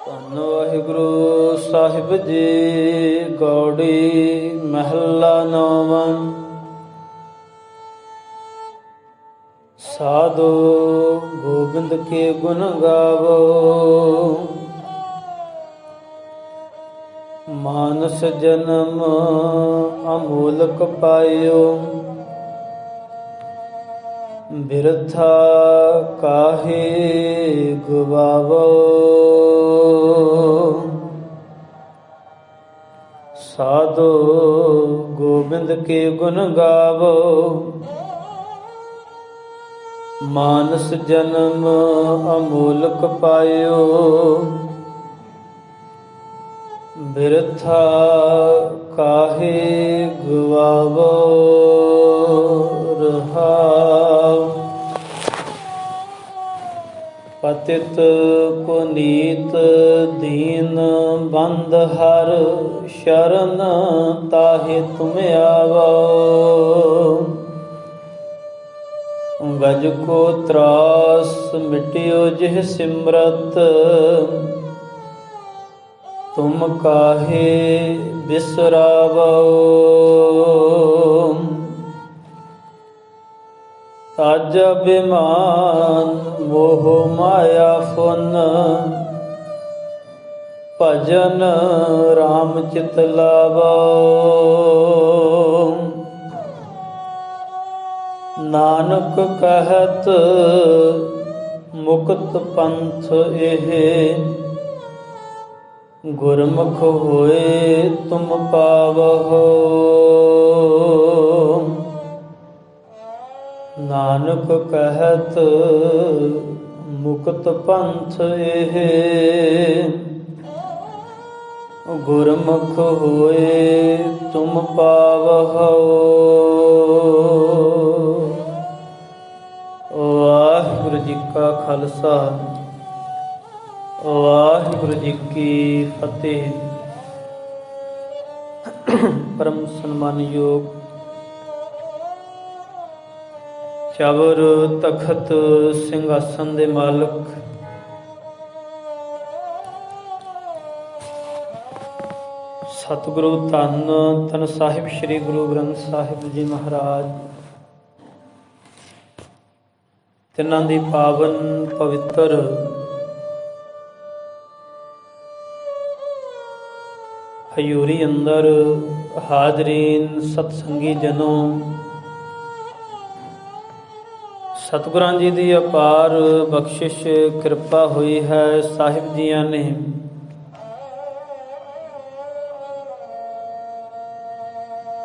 ਧੰਨ ਵਾਹਿਗੁਰੂ ਸਾਹਿਬ ਜੀ। ਗੌੜੀ ਮਹੱਲਾ ਨੌਵਾਂ। ਸਾਧੂ ਗੋਬਿੰਦ ਕੇ ਗੁਣ ਗਾਵੋ, ਮਾਨਸ ਜਨਮ ਅਮੋਲਕ ਪਾਇਓ। ਬਿਰਥਾ ਕਾਹੇ ਗਵਾਵੋ, ਸਾਧੂ ਗੋਬਿੰਦ ਕੇ ਗੁਣ ਗਾਵੋ। ਮਾਨਸ ਜਨਮ ਅਮੋਲਕ ਪਾਇਓ, ਬਿਰਥਾ ਕਾਹੇ ਗਵਾਵੋ। ਰਹਾਉ। ਪਤਿਤ ਪੁਨੀਤ ਦੀਨ ਬੰਦ ਹਰ ਸ਼ਰਨ, ਤਾਹੇ ਤੁਮ ਆਵੋ। ਗਜ ਕੋ ਤਰਾਸ ਮਿਟਿਓ ਜਿਹ ਸਿਮਰਤ, ਤੁਮ ਕਾਹੇ ਬਿਸਰਾਵੋ। ਤਜ ਅਭਿਮਾਨ ਮੋਹ ਮਾਇਆ ਫੁਨ, ਭਜਨ ਰਾਮ ਚਿਤ ਲਾਵੋ। ਨਾਨਕ ਕਹਿਤ ਮੁਕਤ ਪੰਥ ਇਹ, ਗੁਰਮੁਖ ਹੋਏ ਤੁਮ ਪਾਵਹੁ। ਨਾਨਕ ਕਹਿਤ ਮੁਕਤ ਪੰਥ ਇਹ, ਗੁਰਮੁਖ ਹੋਏ ਤੁਮ ਪਾਵਹੁ। ਵਾਹਿਗੁਰੂ ਜੀ ਕਾ ਖਾਲਸਾ, ਵਾਹਿਗੁਰੂ ਜੀ ਕੀ ਫਤਿਹ। ਪਰਮ ਸਨਮਾਨਯੋਗ ਚਵਰ ਤਖਤ ਸਿੰਘਾਸਨ ਦੇ ਮਾਲਕ ਸਤਿਗੁਰੂ ਧੰਨ ਧੰਨ ਸਾਹਿਬ ਸ੍ਰੀ ਗੁਰੂ ਗ੍ਰੰਥ ਸਾਹਿਬ ਜੀ ਮਹਾਰਾਜ, ਤਿੰਨਾਂ ਦੀ ਪਾਵਨ ਪਵਿੱਤਰ ਹਜ਼ੂਰੀ ਅੰਦਰ ਹਾਜ਼ਰੀਨ ਸਤਸੰਗੀ ਜਨੋਂ, ਸਤਿਗੁਰਾਂ ਜੀ ਦੀ ਅਪਾਰ ਬਖਸ਼ਿਸ਼ ਕਿਰਪਾ ਹੋਈ ਹੈ। ਸਾਹਿਬ ਜੀਆਂ ਨੇ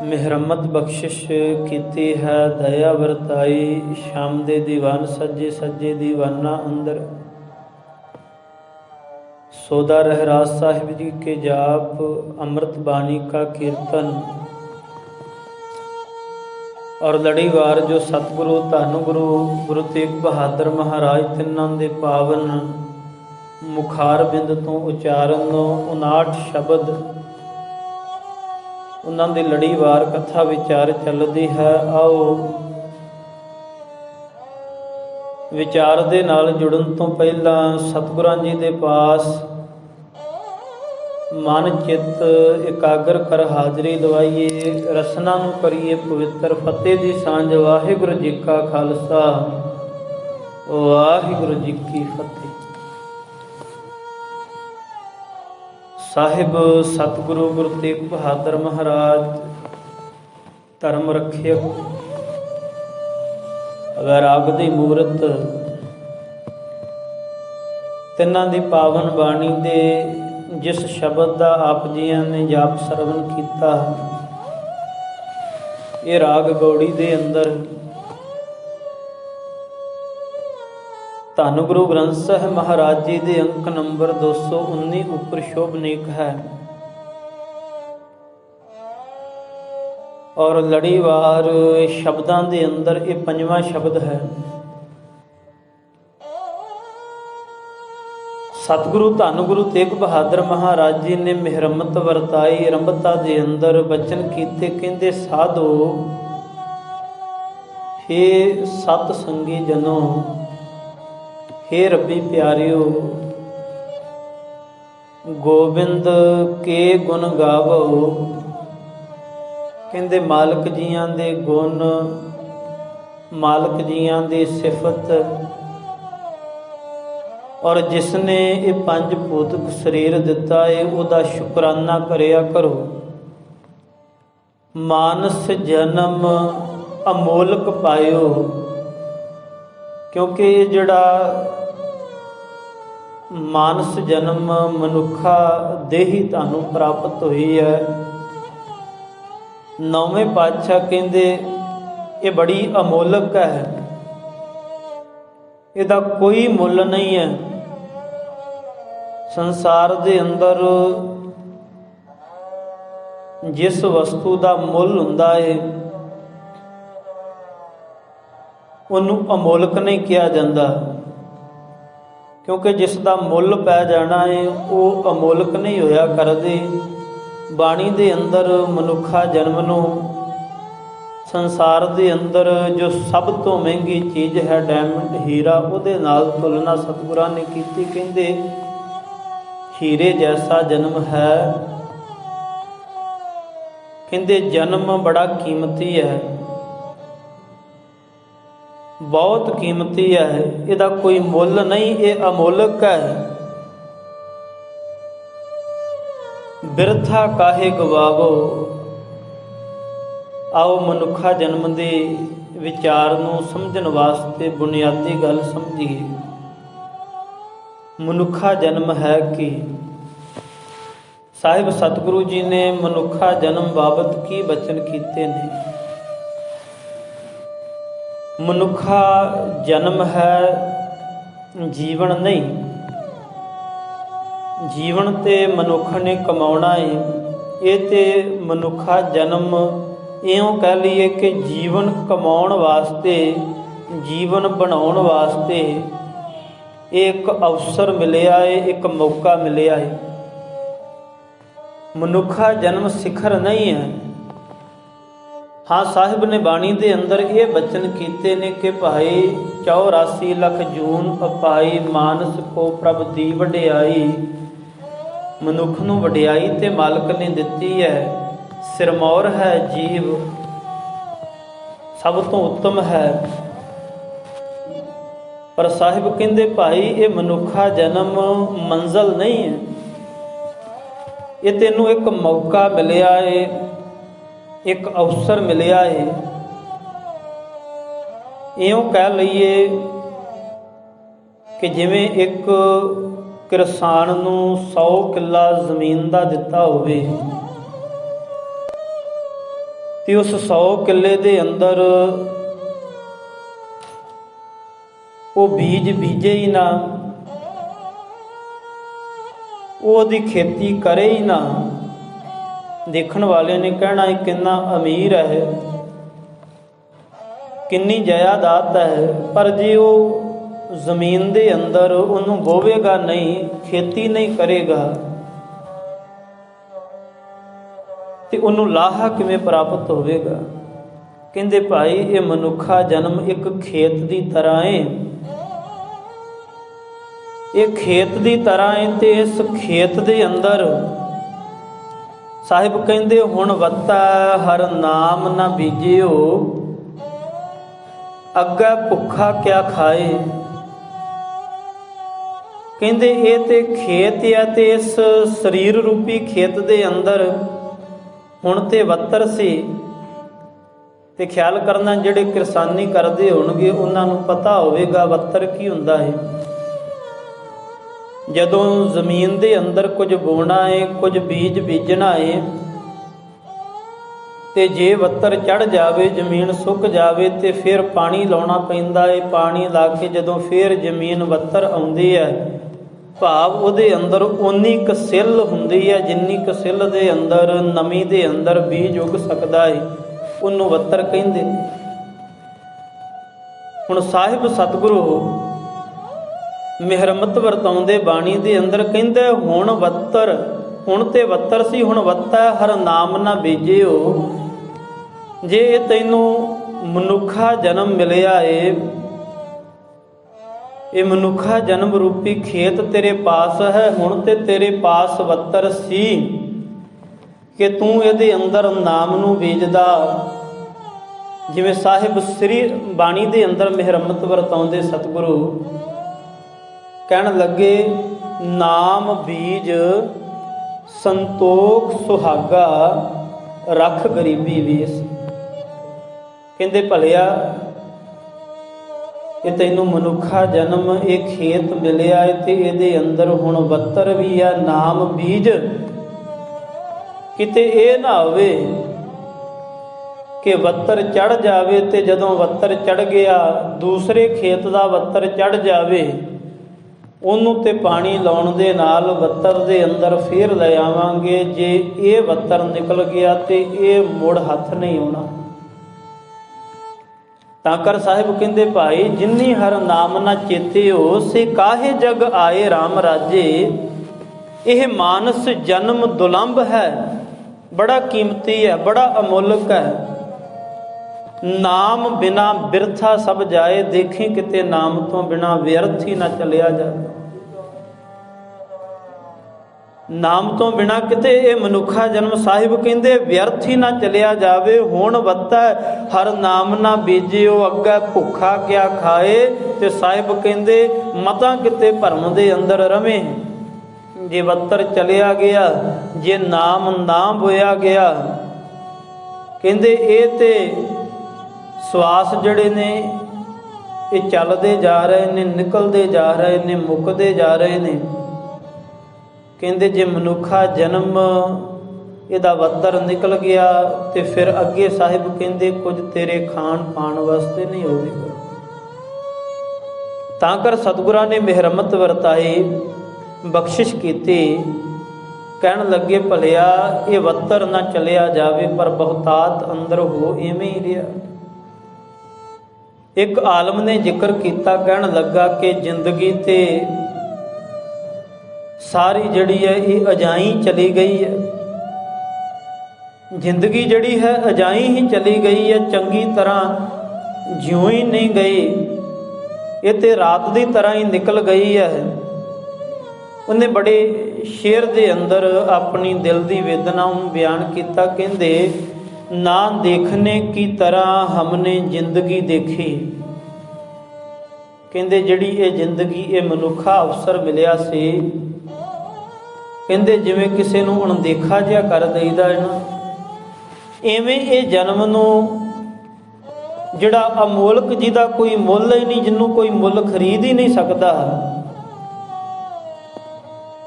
ਮਿਹਰਮਤ ਬਖਸ਼ਿਸ਼ ਕੀਤੀ ਹੈ, ਦਇਆ ਵਰਤਾਈ। ਸ਼ਾਮ ਦੇ ਦੀਵਾਨ ਸੱਜੇ ਸੱਜੇ ਦੀਵਾਨਾਂ ਅੰਦਰ ਸੋਦਾ ਰਹਿਰਾਸ ਸਾਹਿਬ ਜੀ ਕੇ ਜਾਪ, ਅੰਮ੍ਰਿਤ ਬਾਣੀ का कीर्तन और लड़ीवार जो सतगुरु धन गुरु गुरु तेग बहादुर महाराज तिन्नां दे पावन मुखार बिंद तो उचारण 59 शब्द उन्हां दी लड़ीवार कथा विचार चलदी है। आओ विचार दे नाल जुड़न तो पहला सतगुरां जी दे पास मन चित इकागर कर हाजरी लवाइए, रसना नूं करिए पवित्र। फतेह दी सांझ। वाहिगुरू जी का खालसा, वाहिगुरू जी की फतेह। साहिब सतगुरु गुरु तेग बहादुर महाराज धर्म रखियक, वैराग दी मूरत, तिन्हां दी पावन बाणी दे जिस शब्द का आप जियां ने जाप सरवण किया, ये राग गौड़ी दे अंदर धन गुरु ग्रंथ साहिब महाराज जी दे अंक नंबर 219 उपर शोभनीक है। और लड़ीवार शब्दां दे अंदर ये 5वां शब्द है। सतगुरु धन गुरु तेग बहादुर महाराज जी ने मिहरमत वरताई। रंभता दे अंदर बचन कीते, कहंदे साधो हे सत संगी जनों, हे रब्बी प्यारिओ, ਗੋਬਿੰਦ ਕੇ ਗੁਣ ਗਾਵੋ। ਕਹਿੰਦੇ ਮਾਲਕ ਜੀਆਂ ਦੇ ਗੁਣ, ਮਾਲਕ ਜੀਆਂ ਦੀ ਸਿਫਤ, ਔਰ ਜਿਸ ਨੇ ਇਹ ਪੰਜ ਭੌਤਿਕ ਸਰੀਰ ਦਿੱਤਾ ਹੈ ਉਹਦਾ ਸ਼ੁਕਰਾਨਾ ਕਰਿਆ ਕਰੋ। ਮਾਨਸ ਜਨਮ ਅਮੋਲਕ ਪਾਇਓ, ਕਿਉਂਕਿ ਇਹ ਜਿਹੜਾ ਮਾਨਸ ਜਨਮ ਮਨੁੱਖਾ ਦੇਹੀ ਤੁਹਾਨੂੰ ਪ੍ਰਾਪਤ ਹੋਈ ਹੈ। ਨੌਵੇਂ ਪਾਤਸ਼ਾਹ ਕਹਿੰਦੇ ਇਹ ਬੜੀ ਅਮੋਲਕ ਹੈ, ਇਹਦਾ ਕੋਈ ਮੁੱਲ ਨਹੀਂ ਹੈ। ਸੰਸਾਰ ਦੇ ਅੰਦਰ ਜਿਸ ਵਸਤੂ ਦਾ ਮੁੱਲ ਹੁੰਦਾ ਹੈ ਉਹਨੂੰ ਅਮੋਲਕ ਨਹੀਂ ਕਿਹਾ ਜਾਂਦਾ, ਕਿਉਂਕਿ ਜਿਸ ਦਾ ਮੁੱਲ ਪੈ ਜਾਣਾ ਹੈ ਉਹ ਅਮੋਲਕ ਨਹੀਂ ਹੋਇਆ ਕਰਦੇ। ਬਾਣੀ ਦੇ ਅੰਦਰ ਮਨੁੱਖਾ ਜਨਮ ਨੂੰ ਸੰਸਾਰ ਦੇ ਅੰਦਰ ਜੋ ਸਭ ਤੋਂ ਮਹਿੰਗੀ ਚੀਜ਼ ਹੈ ਡਾਇਮੰਡ ਹੀਰਾ, ਉਹਦੇ ਨਾਲ ਤੁਲਨਾ ਸਤਿਗੁਰਾਂ ਨੇ ਕੀਤੀ। ਕਹਿੰਦੇ ਹੀਰੇ ਜੈਸਾ ਜਨਮ ਹੈ। ਕਹਿੰਦੇ ਜਨਮ ਬੜਾ ਕੀਮਤੀ ਹੈ, ਬਹੁਤ ਕੀਮਤੀ ਹੈ, ਇਹਦਾ ਕੋਈ ਮੁੱਲ ਨਹੀਂ, ਇਹ ਅਮੋਲਕ ਹੈ। ਬਿਰਥਾ ਕਾਹੇ ਗਵਾਵੋ। ਆਓ ਮਨੁੱਖਾ ਜਨਮ ਦੇ ਵਿਚਾਰ ਨੂੰ ਸਮਝਣ ਵਾਸਤੇ ਬੁਨਿਆਦੀ ਗੱਲ ਸਮਝੀਏ। ਮਨੁੱਖਾ ਜਨਮ ਹੈ ਕਿ ਸਾਹਿਬ ਸਤਿਗੁਰੂ ਜੀ ਨੇ ਮਨੁੱਖਾ ਜਨਮ ਬਾਬਤ ਕੀ ਬਚਨ ਕੀਤੇ ਨੇ। ਮਨੁੱਖਾ ਜਨਮ ਹੈ, ਜੀਵਨ ਨਹੀਂ। ਜੀਵਨ ਤੇ ਮਨੁੱਖ ਨੇ ਕਮਾਉਣਾ ਹੈ। ਇਹ ਤੇ ਮਨੁੱਖਾ ਜਨਮ ਇਉਂ ਕਹਿ ਲਈਏ ਕਿ ਜੀਵਨ ਕਮਾਉਣ ਵਾਸਤੇ, ਜੀਵਨ ਬਣਾਉਣ ਵਾਸਤੇ ਇਹ ਇੱਕ ਅਵਸਰ ਮਿਲਿਆ ਹੈ, ਇੱਕ ਮੌਕਾ ਮਿਲਿਆ ਹੈ। ਮਨੁੱਖਾ ਜਨਮ ਸਿਖਰ ਨਹੀਂ ਹੈ। ਹਾਂ, ਸਾਹਿਬ ਨੇ ਬਾਣੀ ਦੇ ਅੰਦਰ ਇਹ ਬਚਨ ਕੀਤੇ ਨੇ ਕਿ ਭਾਈ 84 ਲੱਖ ਜੂਨ ਅਪਾਈ, ਮਾਨਸ ਕੋ ਪ੍ਰਭ ਦੀ ਵਡਿਆਈ। ਮਨੁੱਖ ਨੂੰ ਵਡਿਆਈ ਤੇ ਮਾਲਕ ਨੇ ਦਿੱਤੀ ਹੈ। ਸਿਰਮੌਰ ਹੈ ਜੀਵ, ਸਭ ਤੋਂ ਉੱਤਮ ਹੈ। ਪਰ ਸਾਹਿਬ ਕਹਿੰਦੇ ਭਾਈ ਇਹ ਮਨੁੱਖਾ ਜਨਮ ਮੰਜ਼ਲ ਨਹੀਂ ਹੈ, ਇਹ ਤੈਨੂੰ ਇੱਕ ਮੌਕਾ ਮਿਲਿਆ ਏ, ਇੱਕ ਅਵਸਰ ਮਿਲਿਆ ਏ। ਇਉਂ ਕਹਿ ਲਈਏ ਕਿ ਜਿਵੇਂ ਇੱਕ ਕਿਸਾਨ ਨੂੰ 100 ਕਿੱਲਾ ਜ਼ਮੀਨ ਦਾ ਦਿੱਤਾ ਹੋਵੇ ਤੇ ਉਸ 100 ਕਿੱਲੇ ਦੇ ਅੰਦਰ ਉਹ ਬੀਜ ਬੀਜੇ ਹੀ ਨਾ, ਉਹਦੀ ਖੇਤੀ ਕਰੇ ਹੀ ਨਾ, ਦੇਖਣ ਵਾਲੇ ਨੇ ਕਹਿਣਾ ਇਹ ਕਿੰਨਾ ਅਮੀਰ ਹੈ, ਕਿੰਨੀ ਜਾਇਦਾਦ ਹੈ। ਪਰ ਜੇ ਉਹ ਜ਼ਮੀਨ ਦੇ ਅੰਦਰ ਉਹਨੂੰ ਬੋਵੇਗਾ ਨਹੀਂ, ਖੇਤੀ ਨਹੀਂ ਕਰੇਗਾ ਤੇ ਉਹਨੂੰ ਲਾਹਾ ਕਿਵੇਂ ਪ੍ਰਾਪਤ ਹੋਵੇਗਾ। ਕਹਿੰਦੇ ਭਾਈ ਇਹ ਮਨੁੱਖਾ ਜਨਮ ਇੱਕ ਖੇਤ ਦੀ ਤਰ੍ਹਾਂ ਹੈ, ਇਹ ਖੇਤ ਦੀ ਤਰ੍ਹਾਂ ਹੈ। ਤੇ ਇਸ ਖੇਤ ਦੇ ਅੰਦਰ ਸਾਹਿਬ ਕਹਿੰਦੇ ਹੁਣ ਵੱਤਾ ਹਰ ਨਾਮ ਨਾ ਬੀਜਿਓ, ਅੱਗਾ ਭੁੱਖਾ ਕਿਆ ਖਾਏ। ਕਹਿੰਦੇ ਇਹ ਤੇ ਖੇਤ ਆ ਤੇ ਇਸ ਸਰੀਰ ਰੂਪੀ ਖੇਤ ਦੇ ਅੰਦਰ ਹੁਣ ਤੇ ਵੱਤਰ ਸੀ। ਤੇ ਖਿਆਲ ਕਰਨਾ ਜਿਹੜੇ ਕਿਰਸਾਨੀ ਕਰਦੇ ਹੋਣਗੇ ਉਹਨਾਂ ਨੂੰ ਪਤਾ ਹੋਵੇਗਾ ਵੱਤਰ ਕੀ ਹੁੰਦਾ ਹੈ। ਜਦੋਂ ਜ਼ਮੀਨ ਦੇ ਅੰਦਰ ਕੁਝ ਬੋਣਾ ਹੈ, ਕੁਝ ਬੀਜ ਬੀਜਣਾ ਹੈ ਤੇ ਜੇ ਵੱਤਰ ਚੜ ਜਾਵੇ, ਜ਼ਮੀਨ ਸੁੱਕ ਜਾਵੇ ਤੇ ਫਿਰ ਪਾਣੀ ਲਾਉਣਾ ਪੈਂਦਾ ਹੈ। ਪਾਣੀ ਲਾ ਕੇ ਜਦੋਂ ਫਿਰ ਜ਼ਮੀਨ ਵੱਤਰ ਆਉਂਦੀ ਹੈ, ਭਾਵ ਉਹਦੇ ਅੰਦਰ ਓਨੀ ਕੁ ਸਿੱਲ ਹੁੰਦੀ ਹੈ ਜਿੰਨੀ ਕੁ ਸਿੱਲ ਦੇ ਅੰਦਰ, ਨਮੀ ਦੇ ਅੰਦਰ ਬੀਜ ਉੱਗ ਸਕਦਾ ਹੈ, ਉਹਨੂੰ ਵੱਤਰ ਕਹਿੰਦੇ। ਹੁਣ ਸਾਹਿਬ ਸਤਿਗੁਰੂ ਮਿਹਰਮਤ ਵਰਤਾਉਂਦੇ ਬਾਣੀ ਦੇ ਅੰਦਰ ਕਹਿੰਦੇ ਹੁਣ ਵੱਤਰ, ਹੁਣ ਤੇ ਵੱਤਰ ਸੀ, ਹੁਣ ਵੱਤਾ ਹਰ ਨਾਮ ਨਾ ਬੀਜਿਓ। ਜੇ ਤੈਨੂੰ ਮਨੁੱਖਾ ਜਨਮ ਮਿਲਿਆ ਏ ਇਹ ਮਨੁੱਖਾ ਜਨਮ ਰੂਪੀ ਖੇਤ ਤੇਰੇ ਪਾਸ ਹੈ। ਹੁਣ ਤੇ ਤੇਰੇ ਪਾਸ ਵੱਤਰ ਸੀ ਕਿ ਤੂੰ ਇਹਦੇ ਅੰਦਰ ਨਾਮ ਨੂੰ ਬੀਜਦਾ। ਜਿਵੇਂ ਸਾਹਿਬ ਸ੍ਰੀ ਬਾਣੀ ਦੇ ਅੰਦਰ ਮਿਹਰਮਤ ਵਰਤਾਉਂਦੇ ਸਤਿਗੁਰੂ ਕਹਿਣ ਲੱਗੇ, ਨਾਮ ਬੀਜ ਸੰਤੋਖ ਸੁਹਾਗਾ, ਰੱਖ ਗਰੀਬੀ ਵੇਸ। ਕਹਿੰਦੇ ਭਲਿਆ, ਇਹ ਤੈਨੂੰ ਮਨੁੱਖਾ ਜਨਮ, ਇਹ ਖੇਤ ਮਿਲਿਆ ਹੈ ਤੇ ਇਹਦੇ ਅੰਦਰ ਹੁਣ ਵੱਤਰ ਵੀ ਆ, ਨਾਮ ਬੀਜ। ਕਿਤੇ ਇਹ ਨਾ ਹੋਵੇ ਕਿ ਵੱਤਰ ਚੜ ਜਾਵੇ ਤੇ ਜਦੋਂ ਵੱਤਰ ਚੜ ਗਿਆ, ਦੂਸਰੇ ਖੇਤ ਦਾ ਵੱਤਰ ਚੜ ਜਾਵੇ, ਉਹਨੂੰ ਤੇ ਪਾਣੀ ਲਾਉਣ ਦੇ ਨਾਲ ਵੱਤਰ ਦੇ ਅੰਦਰ ਫੇਰ ਲੈ ਆਵਾਂਗੇ। ਜੇ ਇਹ ਵੱਤਰ ਨਿਕਲ ਗਿਆ ਤੇ ਇਹ ਮੁੜ ਹੱਥ ਨਹੀਂ ਆਉਣਾ। ਤਾਂ ਕਰ ਸਾਹਿਬ ਕਹਿੰਦੇ, ਭਾਈ ਜਿਨੀ ਹਰ ਨਾਮ ਨਾ ਚੇਤਿਓ, ਸੇ ਕਾਹੇ ਜਗ ਆਏ RAM ਰਾਜੇ। ਇਹ ਮਾਨਸ ਜਨਮ ਦੁਲੰਭ ਹੈ, ਬੜਾ ਕੀਮਤੀ ਹੈ, ਬੜਾ ਅਮੋਲਕ ਹੈ। ਨਾਮ ਬਿਨਾ ਬਿਰਥਾ ਸਭ ਜਾਏ, ਦੇਖੀ ਕਿਤੇ ਨਾਮ ਤੋਂ ਬਿਨਾ ਵਿਅਰਥ ਹੀ ਨਾ ਚਲਿਆ ਜਾਵੇ। ਨਾਮ ਤੋਂ ਬਿਨਾ ਕਿਤੇ ਇਹ ਮਨੁੱਖਾ ਜਨਮ ਸਾਹਿਬ ਕਹਿੰਦੇ ਵਿਅਰਥ ਹੀ ਨਾ ਚਲਿਆ ਜਾਵੇ। ਹੁਣ ਵੱਤਾ ਹਰ ਨਾਮ ਨਾ ਬੀਜਿਓ, ਅੱਗੇ ਭੁੱਖਾ ਕਿਆ ਖਾਏ। ਤੇ ਸਾਹਿਬ ਕਹਿੰਦੇ ਮਤਾਂ ਕਿਤੇ ਭਰਮ ਦੇ ਅੰਦਰ ਰਵੇਂ। ਜੇ ਵੱਤਰ ਚਲਿਆ ਗਿਆ, ਜੇ ਨਾਮ ਨਾ ਬੋਇਆ ਗਿਆ, ਕਹਿੰਦੇ ਇਹ ਤੇ ਸਵਾਸ ਜਿਹੜੇ ਨੇ ਇਹ ਚੱਲਦੇ ਜਾ ਰਹੇ ਨੇ, ਨਿਕਲਦੇ ਜਾ ਰਹੇ ਨੇ, ਮੁੱਕਦੇ ਜਾ ਰਹੇ ਨੇ। ਕਹਿੰਦੇ ਜੇ ਮਨੁੱਖਾ ਜਨਮ ਇਹਦਾ ਵੱਤਰ ਨਿਕਲ ਗਿਆ ਤੇ ਫਿਰ ਅੱਗੇ ਸਾਹਿਬ ਕਹਿੰਦੇ ਕੁਝ ਤੇਰੇ ਖਾਣ ਪਾਣ ਵਾਸਤੇ ਨਹੀਂ ਹੋਵੇਗਾ। ਤਾਂ ਕਰ ਸਤਿਗੁਰਾਂ ਨੇ ਮਿਹਰਮਤ ਵਰਤਾਈ, ਬਖਸ਼ਿਸ਼ ਕੀਤੀ। ਕਹਿਣ ਲੱਗੇ ਭਲਿਆ, ਇਹ ਵੱਤਰ ਨਾ ਚਲਿਆ ਜਾਵੇ, ਪਰ ਬਹੁਤਾਤ ਅੰਦਰ ਹੋ ਇਵੇਂ ਹੀ ਰਿਹਾ। ਇੱਕ ਆਲਮ ਨੇ ਜ਼ਿਕਰ ਕੀਤਾ, ਕਹਿਣ ਲੱਗਾ ਕਿ ਜ਼ਿੰਦਗੀ ਤੇ ਸਾਰੀ ਜਿਹੜੀ ਹੈ ਇਹ ਅਜਾਈ ਚਲੀ ਗਈ ਹੈ। ਜ਼ਿੰਦਗੀ ਜਿਹੜੀ ਹੈ ਅਜਾਈ ਹੀ ਚਲੀ ਗਈ ਹੈ, ਚੰਗੀ ਤਰ੍ਹਾਂ ਜਿਉਂ ਹੀ ਨਹੀਂ ਗਈ। ਇਹ ਤੇ ਰਾਤ ਦੀ ਤਰ੍ਹਾਂ ਹੀ ਨਿਕਲ ਗਈ ਹੈ। ਉਹਨੇ ਬੜੇ ਸ਼ੇਰ ਦੇ ਅੰਦਰ ਆਪਣੀ ਦਿਲ ਦੀ ਵੇਦਨਾ ਨੂੰ ਬਿਆਨ ਕੀਤਾ। ਕਹਿੰਦੇ ਨਾ ਦੇਖਣੇ ਕੀ ਤਰ੍ਹਾਂ ਹਮਨੇ ਜ਼ਿੰਦਗੀ ਦੇਖੀ। ਕਹਿੰਦੇ ਜਿਹੜੀ ਇਹ ਜ਼ਿੰਦਗੀ, ਇਹ ਮਨੁੱਖਾ ਅਵਸਰ ਮਿਲਿਆ ਸੀ, ਕਹਿੰਦੇ ਜਿਵੇਂ ਕਿਸੇ ਨੂੰ ਅਣਦੇਖਾ ਜਿਹਾ ਕਰ ਦਈਦਾ ਹੈ ਨਾ, ਐਵੇਂ ਇਹ ਜਨਮ ਨੂੰ ਜਿਹੜਾ ਅਮੋਲਕ, ਜਿਹਦਾ ਕੋਈ ਮੁੱਲ ਹੀ ਨਹੀਂ, ਜਿਹਨੂੰ ਕੋਈ ਮੁੱਲ ਖਰੀਦ ਹੀ ਨਹੀਂ ਸਕਦਾ,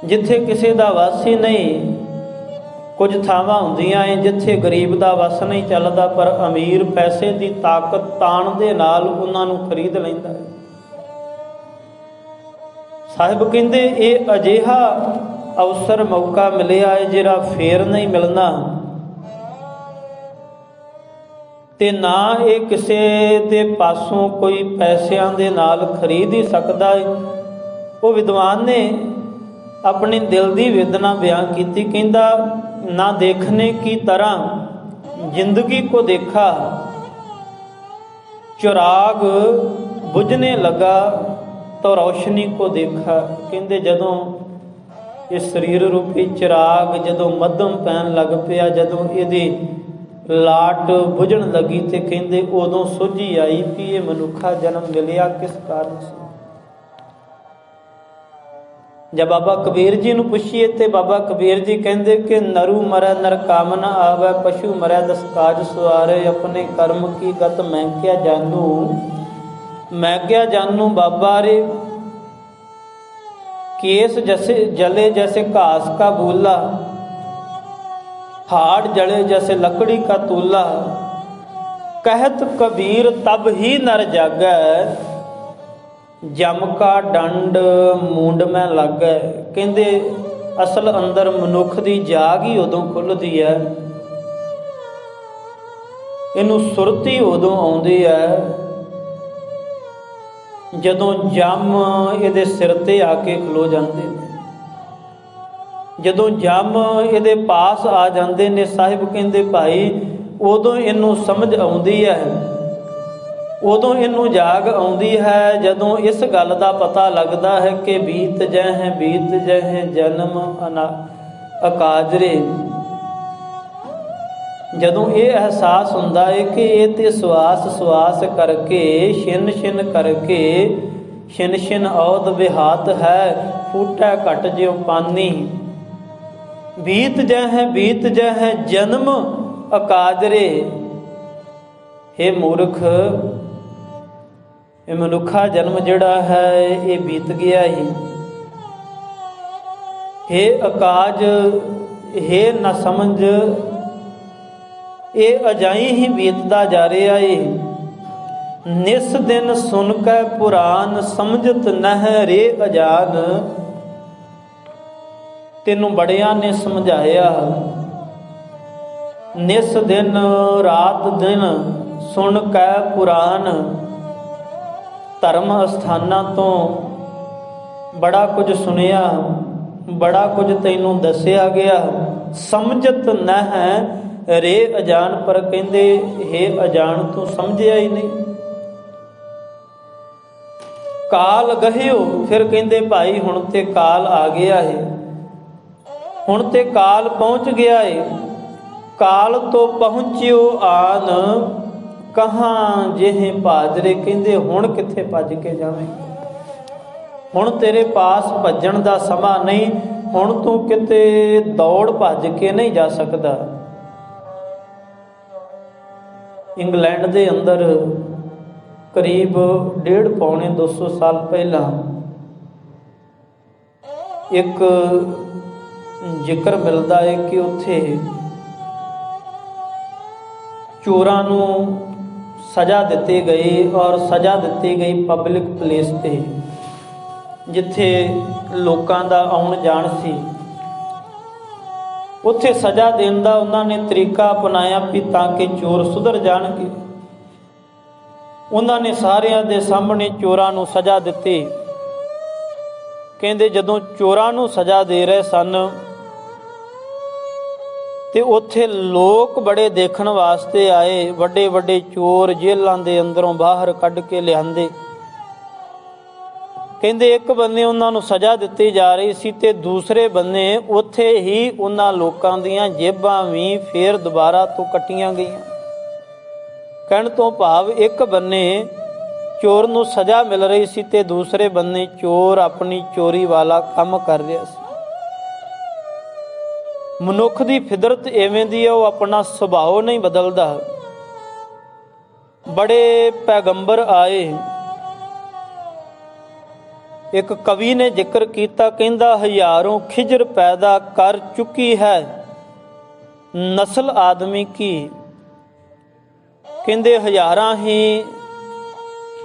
ਜਿੱਥੇ ਕਿਸੇ ਦਾ ਵਸ ਹੀ ਨਹੀਂ। ਕੁਝ ਥਾਵਾਂ ਹੁੰਦੀਆਂ ਏ ਜਿੱਥੇ ਗਰੀਬ ਦਾ ਵਸ ਨਹੀਂ ਚੱਲਦਾ, ਪਰ ਅਮੀਰ ਪੈਸੇ ਦੀ ਤਾਕਤ ਤਾਣ ਦੇ ਨਾਲ ਉਹਨਾਂ ਨੂੰ ਖਰੀਦ ਲੈਂਦਾ ਹੈ। ਸਾਹਿਬ ਕਹਿੰਦੇ ਇਹ ਅਜਿਹਾ ਅਵਸਰ ਮੌਕਾ ਮਿਲਿਆ ਹੈ ਜਿਹੜਾ ਫੇਰ ਨਹੀਂ ਮਿਲਣਾ, ਤੇ ਨਾ ਇਹ ਕਿਸੇ ਦੇ ਪਾਸੋਂ ਕੋਈ ਪੈਸਿਆਂ ਦੇ ਨਾਲ ਖਰੀਦ ਹੀ ਸਕਦਾ ਹੈ। ਉਹ ਵਿਦਵਾਨ ਨੇ ਆਪਣੀ ਦਿਲ ਦੀ ਵੇਦਨਾ ਬਿਆਨ ਕੀਤੀ। ਕਹਿੰਦਾ ਨਾ ਦੇਖਣੇ ਕੀ ਤਰ੍ਹਾਂ ਜ਼ਿੰਦਗੀ ਕੋ ਦੇਖਾ, ਚਿਰਾਗ ਬੁਝਨੇ ਲਗਾ ਤਾਂ ਰੌਸ਼ਨੀ ਕੋ ਦੇਖਾ। ਕਹਿੰਦੇ ਜਦੋਂ ਇਹ ਸਰੀਰ ਰੂਪੀ ਚਿਰਾਗ ਜਦੋਂ ਮੱਧਮ ਪੈਣ ਲੱਗ ਪਿਆ, ਜਦੋਂ ਇਹਦੀ ਲਾਟ ਬੁਝਣ ਲੱਗੀ, ਤੇ ਕਹਿੰਦੇ ਉਦੋਂ ਸੋਝੀ ਆਈ ਕਿ ਇਹ ਮਨੁੱਖਾ ਜਨਮ ਮਿਲਿਆ ਕਿਸ ਕਾਰਨ ਸੀ। ਜਦ ਬਾਬਾ ਕਬੀਰ ਜੀ ਨੂੰ ਪੁੱਛੀਏ ਤੇ ਬਾਬਾ ਕਬੀਰ ਜੀ ਕਹਿੰਦੇ ਕਿ ਨਰੂ ਮਰੈ ਨਰ ਕਾਮ ਨ ਆਵੈ, ਪਸ਼ੂ ਮਰੈ ਦਸ ਕਾਜ ਸਵਾਰੇ, ਆਪਣੇ ਕਰਮ ਕੀ ਗਤ ਮੈਂ ਕਿਆ ਜਾਨੂ। ਮੈਂ ਕਿਆ ਜਾਨੂ ਬਾਬਾ ਰੇ, केस जैसे जले जैसे घास का बूला, हाड़ जले जैसे लकड़ी का तूला। कहत कबीर तब ही नर जागै, जम का डंड मूंड में लागै। कहते असल अंदर मनुख की जाग ही उदों खुलती है, इनू सुरती उदों आउंदी है ਜਦੋਂ ਜੰਮ ਇਹਦੇ ਸਿਰ ਤੇ ਆ ਕੇ ਖਲੋ ਜਾਂਦੇ ਨੇ, ਜਦੋਂ ਜੰਮ ਇਹਦੇ ਪਾਸ ਆ ਜਾਂਦੇ ਨੇ। ਸਾਹਿਬ ਕਹਿੰਦੇ ਭਾਈ ਉਦੋਂ ਇਹਨੂੰ ਸਮਝ ਆਉਂਦੀ ਹੈ, ਉਦੋਂ ਇਹਨੂੰ ਜਾਗ ਆਉਂਦੀ ਹੈ ਜਦੋਂ ਇਸ ਗੱਲ ਦਾ ਪਤਾ ਲੱਗਦਾ ਹੈ ਕਿ ਬੀਤ ਜਹ ਜਨਮ ਅਕਾਜਰੇ। ਜਦੋਂ ਇਹ ਅਹਿਸਾਸ ਹੁੰਦਾ ਹੈ ਕਿ ਇਹ ਤੇ ਸਵਾਸ ਕਰਕੇ ਛਿਨ ਛਿਨ ਔਦ ਵਿਹਾਤ ਹੈ, ਫੂਟੈ ਘਟ ਜਿਉ ਪਾਨੀ। ਬੀਤ ਜਹ ਜਨਮ ਅਕਾਜਰੇ। हे ਮੂਰਖ, ਇਹ ਮਨੁੱਖਾ ਜਨਮ ਜਿਹੜਾ ਹੈ ਇਹ ਬੀਤ ਗਿਆ ਹੀ। हे ਅਕਾਜ, हे ਨਾ ਸਮਝ, ਇਹ ਅਜਾਈ ਹੀ ਬੀਤਦਾ ਜਾ ਰਿਹਾ ਏ। ਨਿਸ ਦਿਨ ਸੁਨ ਕੈ ਪੁਰਾਨ, ਸਮਝਤ ਨਹਿ ਰੇ ਅਜਾਨ। ਤੈਨੂੰ ਬੜਿਆਂ ਨੇ ਸਮਝਾਇਆ, ਨਿਸ ਦਿਨ ਰਾਤ ਦਿਨ ਸੁਣ ਕੈ ਪੁਰਾਨ। ਧਰਮ ਅਸਥਾਨਾਂ ਤੋਂ ਬੜਾ ਕੁਝ ਸੁਣਿਆ, ਬੜਾ ਕੁਝ ਤੈਨੂੰ ਦੱਸਿਆ ਗਿਆ। ਸਮਝਤ ਨਹਿ ਰੇ ਅਜਾਨ, ਪਰ ਕਹਿੰਦੇ हे ਅਜਾਨ ਤੂੰ ਸਮਝਿਆ ਹੀ ਨਹੀਂ। ਕਾਲ ਗਹਿਓ, ਫਿਰ ਕਹਿੰਦੇ ਭਾਈ ਹੁਣ ਤੇ ਕਾਲ ਆ ਗਿਆ ਹੈ, ਹੁਣ ਤੇ ਕਾਲ ਪਹੁੰਚ ਗਿਆ ਏ। ਕਾਲ ਤੋਂ ਪਹੁੰਚਿਓ ਆਨ, ਕਹਾਂ ਜਿਹੇ ਭਾਜਰੇ। ਕਹਿੰਦੇ ਹੁਣ ਕਿੱਥੇ ਭੱਜ ਕੇ ਜਾਵੇਂ, ਹੁਣ ਤੇਰੇ ਪਾਸ ਭੱਜਣ ਦਾ ਸਮਾਂ ਨਹੀਂ, ਹੁਣ ਤੂੰ ਕਿਤੇ ਦੌੜ ਭੱਜ ਕੇ ਨਹੀਂ ਜਾ ਸਕਦਾ। ਇੰਗਲੈਂਡ ਦੇ ਅੰਦਰ ਕਰੀਬ 1.5 ਪੌਣੇ 200 ਸਾਲ ਪਹਿਲਾਂ ਇੱਕ ਜ਼ਿਕਰ ਮਿਲਦਾ ਹੈ ਕਿ ਉੱਥੇ ਚੋਰਾਂ ਨੂੰ ਸਜ਼ਾ ਦਿੱਤੀ ਗਈ, ਔਰ ਸਜ਼ਾ ਦਿੱਤੀ ਗਈ ਪਬਲਿਕ ਪਲੇਸ 'ਤੇ, ਜਿੱਥੇ ਲੋਕਾਂ ਦਾ ਆਉਣ ਜਾਣ ਸੀ। ਉੱਥੇ ਸਜ਼ਾ ਦੇਣ ਦਾ ਉਹਨਾਂ ਨੇ ਤਰੀਕਾ ਅਪਣਾਇਆ ਵੀ ਤਾਂ ਕਿ ਚੋਰ ਸੁਧਰ ਜਾਣਗੇ। ਉਹਨਾਂ ਨੇ ਸਾਰਿਆਂ ਦੇ ਸਾਹਮਣੇ ਚੋਰਾਂ ਨੂੰ ਸਜ਼ਾ ਦਿੱਤੀ। ਕਹਿੰਦੇ ਜਦੋਂ ਚੋਰਾਂ ਨੂੰ ਸਜ਼ਾ ਦੇ ਰਹੇ ਸਨ ਤੇ ਉੱਥੇ ਲੋਕ ਬੜੇ ਦੇਖਣ ਵਾਸਤੇ ਆਏ। ਵੱਡੇ ਵੱਡੇ ਚੋਰ ਜੇਲ੍ਹਾਂ ਦੇ ਅੰਦਰੋਂ ਬਾਹਰ ਕੱਢ ਕੇ ਲਿਆਂਦੇ। ਕਹਿੰਦੇ ਇੱਕ ਬੰਨੇ ਉਹਨਾਂ ਨੂੰ ਸਜ਼ਾ ਦਿੱਤੀ ਜਾ ਰਹੀ ਸੀ ਤੇ ਦੂਸਰੇ ਬੰਨੇ ਉੱਥੇ ਹੀ ਉਹਨਾਂ ਲੋਕਾਂ ਦੀਆਂ ਜੇਬਾਂ ਵੀ ਫੇਰ ਦੁਬਾਰਾ ਤੋਂ ਕੱਟੀਆਂ ਗਈਆਂ। ਕਹਿਣ ਤੋਂ ਭਾਵ ਇੱਕ ਬੰਨੇ ਚੋਰ ਨੂੰ ਸਜ਼ਾ ਮਿਲ ਰਹੀ ਸੀ ਤੇ ਦੂਸਰੇ ਬੰਨੇ ਚੋਰ ਆਪਣੀ ਚੋਰੀ ਵਾਲਾ ਕੰਮ ਕਰ ਰਿਹਾ ਸੀ। ਮਨੁੱਖ ਦੀ ਫਿਦਰਤ ਐਵੇਂ ਦੀ ਹੈ, ਉਹ ਆਪਣਾ ਸੁਭਾਅ ਨਹੀਂ ਬਦਲਦਾ। ਬੜੇ ਪੈਗੰਬਰ ਆਏ। ਇੱਕ ਕਵੀ ਨੇ ਜ਼ਿਕਰ ਕੀਤਾ, ਕਹਿੰਦਾ ਹਜ਼ਾरों ਖਿਜਰ ਪੈਦਾ ਕਰ ਚੁੱਕੀ ਹੈ ਨਸਲ ਆਦਮੀ ਕੀ। ਕਹਿੰਦੇ ਹਜ਼ਾਰਾਂ ਹੀ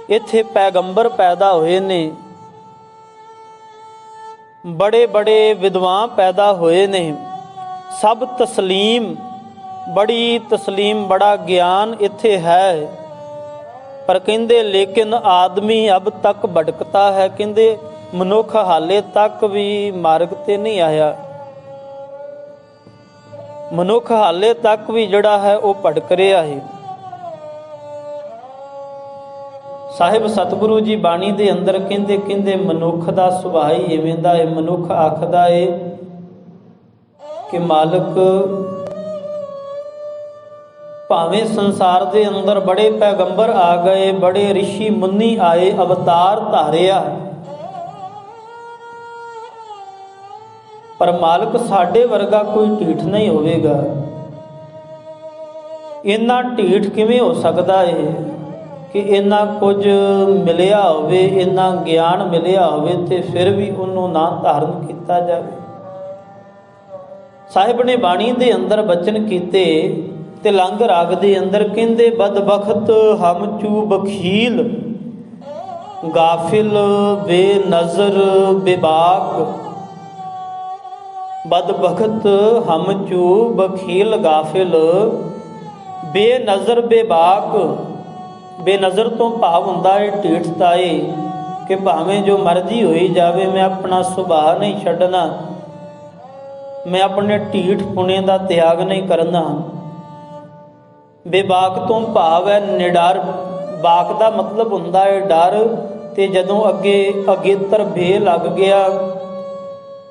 ਇੱਥੇ ਪੈਗੰਬਰ ਪੈਦਾ ਹੋਏ ਨੇ, ਬੜੇ ਬੜੇ ਵਿਦਵਾਨ ਪੈਦਾ ਹੋਏ ਨੇ। ਸਭ ਤਸਲੀਮ, ਬੜੀ ਤਸਲੀਮ, ਬੜਾ ਗਿਆਨ ਇੱਥੇ ਹੈ। ਪਰ ਕਹਿੰਦੇ ਲੇਕਿਨ ਆਦਮੀ ਅਬ ਤੱਕ ਭਟਕਤਾ ਹੈ। ਕਹਿੰਦੇ ਮਨੁੱਖ ਹਾਲੇ ਤੱਕ ਵੀ ਮਾਰਗ ਤੇ ਨਹੀਂ ਆਇਆ। ਮਨੁੱਖ ਹਾਲੇ ਤੱਕ ਵੀ ਜਿਹੜਾ ਹੈ ਉਹ ਭਟਕ ਰਿਹਾ ਹੈ। ਸਾਹਿਬ ਸਤਿਗੁਰੂ ਜੀ ਬਾਣੀ ਦੇ ਅੰਦਰ ਕਹਿੰਦੇ ਮਨੁੱਖ ਦਾ ਸੁਭਾਅ ਹੀ ਇਵੇਂ ਦਾ ਹੈ। ਮਨੁੱਖ ਆਖਦਾ ਏ ਕਿ ਮਾਲਕ ਭਾਵੇਂ ਸੰਸਾਰ ਦੇ ਅੰਦਰ ਬੜੇ ਪੈਗੰਬਰ ਆ ਗਏ, ਬੜੇ ਰਿਸ਼ੀ ਮੁਨੀ ਆਏ, ਅਵਤਾਰ ਧਾਰਿਆ, ਪਰ ਮਾਲਕ ਸਾਡੇ ਵਰਗਾ ਕੋਈ ਢੀਠ ਨਹੀਂ ਹੋਵੇਗਾ। ਇੰਨਾ ਢੀਠ ਕਿਵੇਂ ਹੋ ਸਕਦਾ ਹੈ ਕਿ ਇੰਨਾ ਕੁਝ ਮਿਲਿਆ ਹੋਵੇ, ਇੰਨਾ ਗਿਆਨ ਮਿਲਿਆ ਹੋਵੇ ਤੇ ਫਿਰ ਵੀ ਉਹਨੂੰ ਨਾ ਧਾਰਨ ਕੀਤਾ ਜਾਵੇ। ਸਾਹਿਬ ਨੇ ਬਾਣੀ ਦੇ ਅੰਦਰ ਬਚਨ ਕੀਤੇ ਤੇ ਲੰਗ ਰਾਗ ਦੇ ਅੰਦਰ ਕਹਿੰਦੇ ਬਦਬਖਤ ਹਮ ਚੂ ਬਖੀਲ ਗਾਫਿਲ ਬੇਨਜ਼ਰ ਬੇਬਾਕ। ਬਦਬਖਤ ਹਮ ਚੂ ਬਖੀਲ ਗਾਫਿਲ ਬੇਨਜ਼ਰ ਬੇਬਾਕ। ਬੇਨਜ਼ਰ ਤੋਂ ਭਾਵ ਹੁੰਦਾ ਹੈ ਢੀਠਤਾ ਏ ਕਿ ਭਾਵੇਂ ਜੋ ਮਰਜ਼ੀ ਹੋਈ ਜਾਵੇ ਮੈਂ ਆਪਣਾ ਸੁਭਾਅ ਨਹੀਂ ਛੱਡਣਾ, ਮੈਂ ਆਪਣੇ ਢੀਠ ਪੁਣੇ ਦਾ ਤਿਆਗ ਨਹੀਂ ਕਰਨਾ। ਬੇਬਾਕ ਤੋਂ ਭਾਵ ਹੈ ਨਿਡਰ, ਬਾਕ ਦਾ ਮਤਲਬ ਹੁੰਦਾ ਹੈ ਡਰ, ਤੇ ਜਦੋਂ ਅੱਗੇ ਅਗੇਤਰ ਬੇ ਲੱਗ ਗਿਆ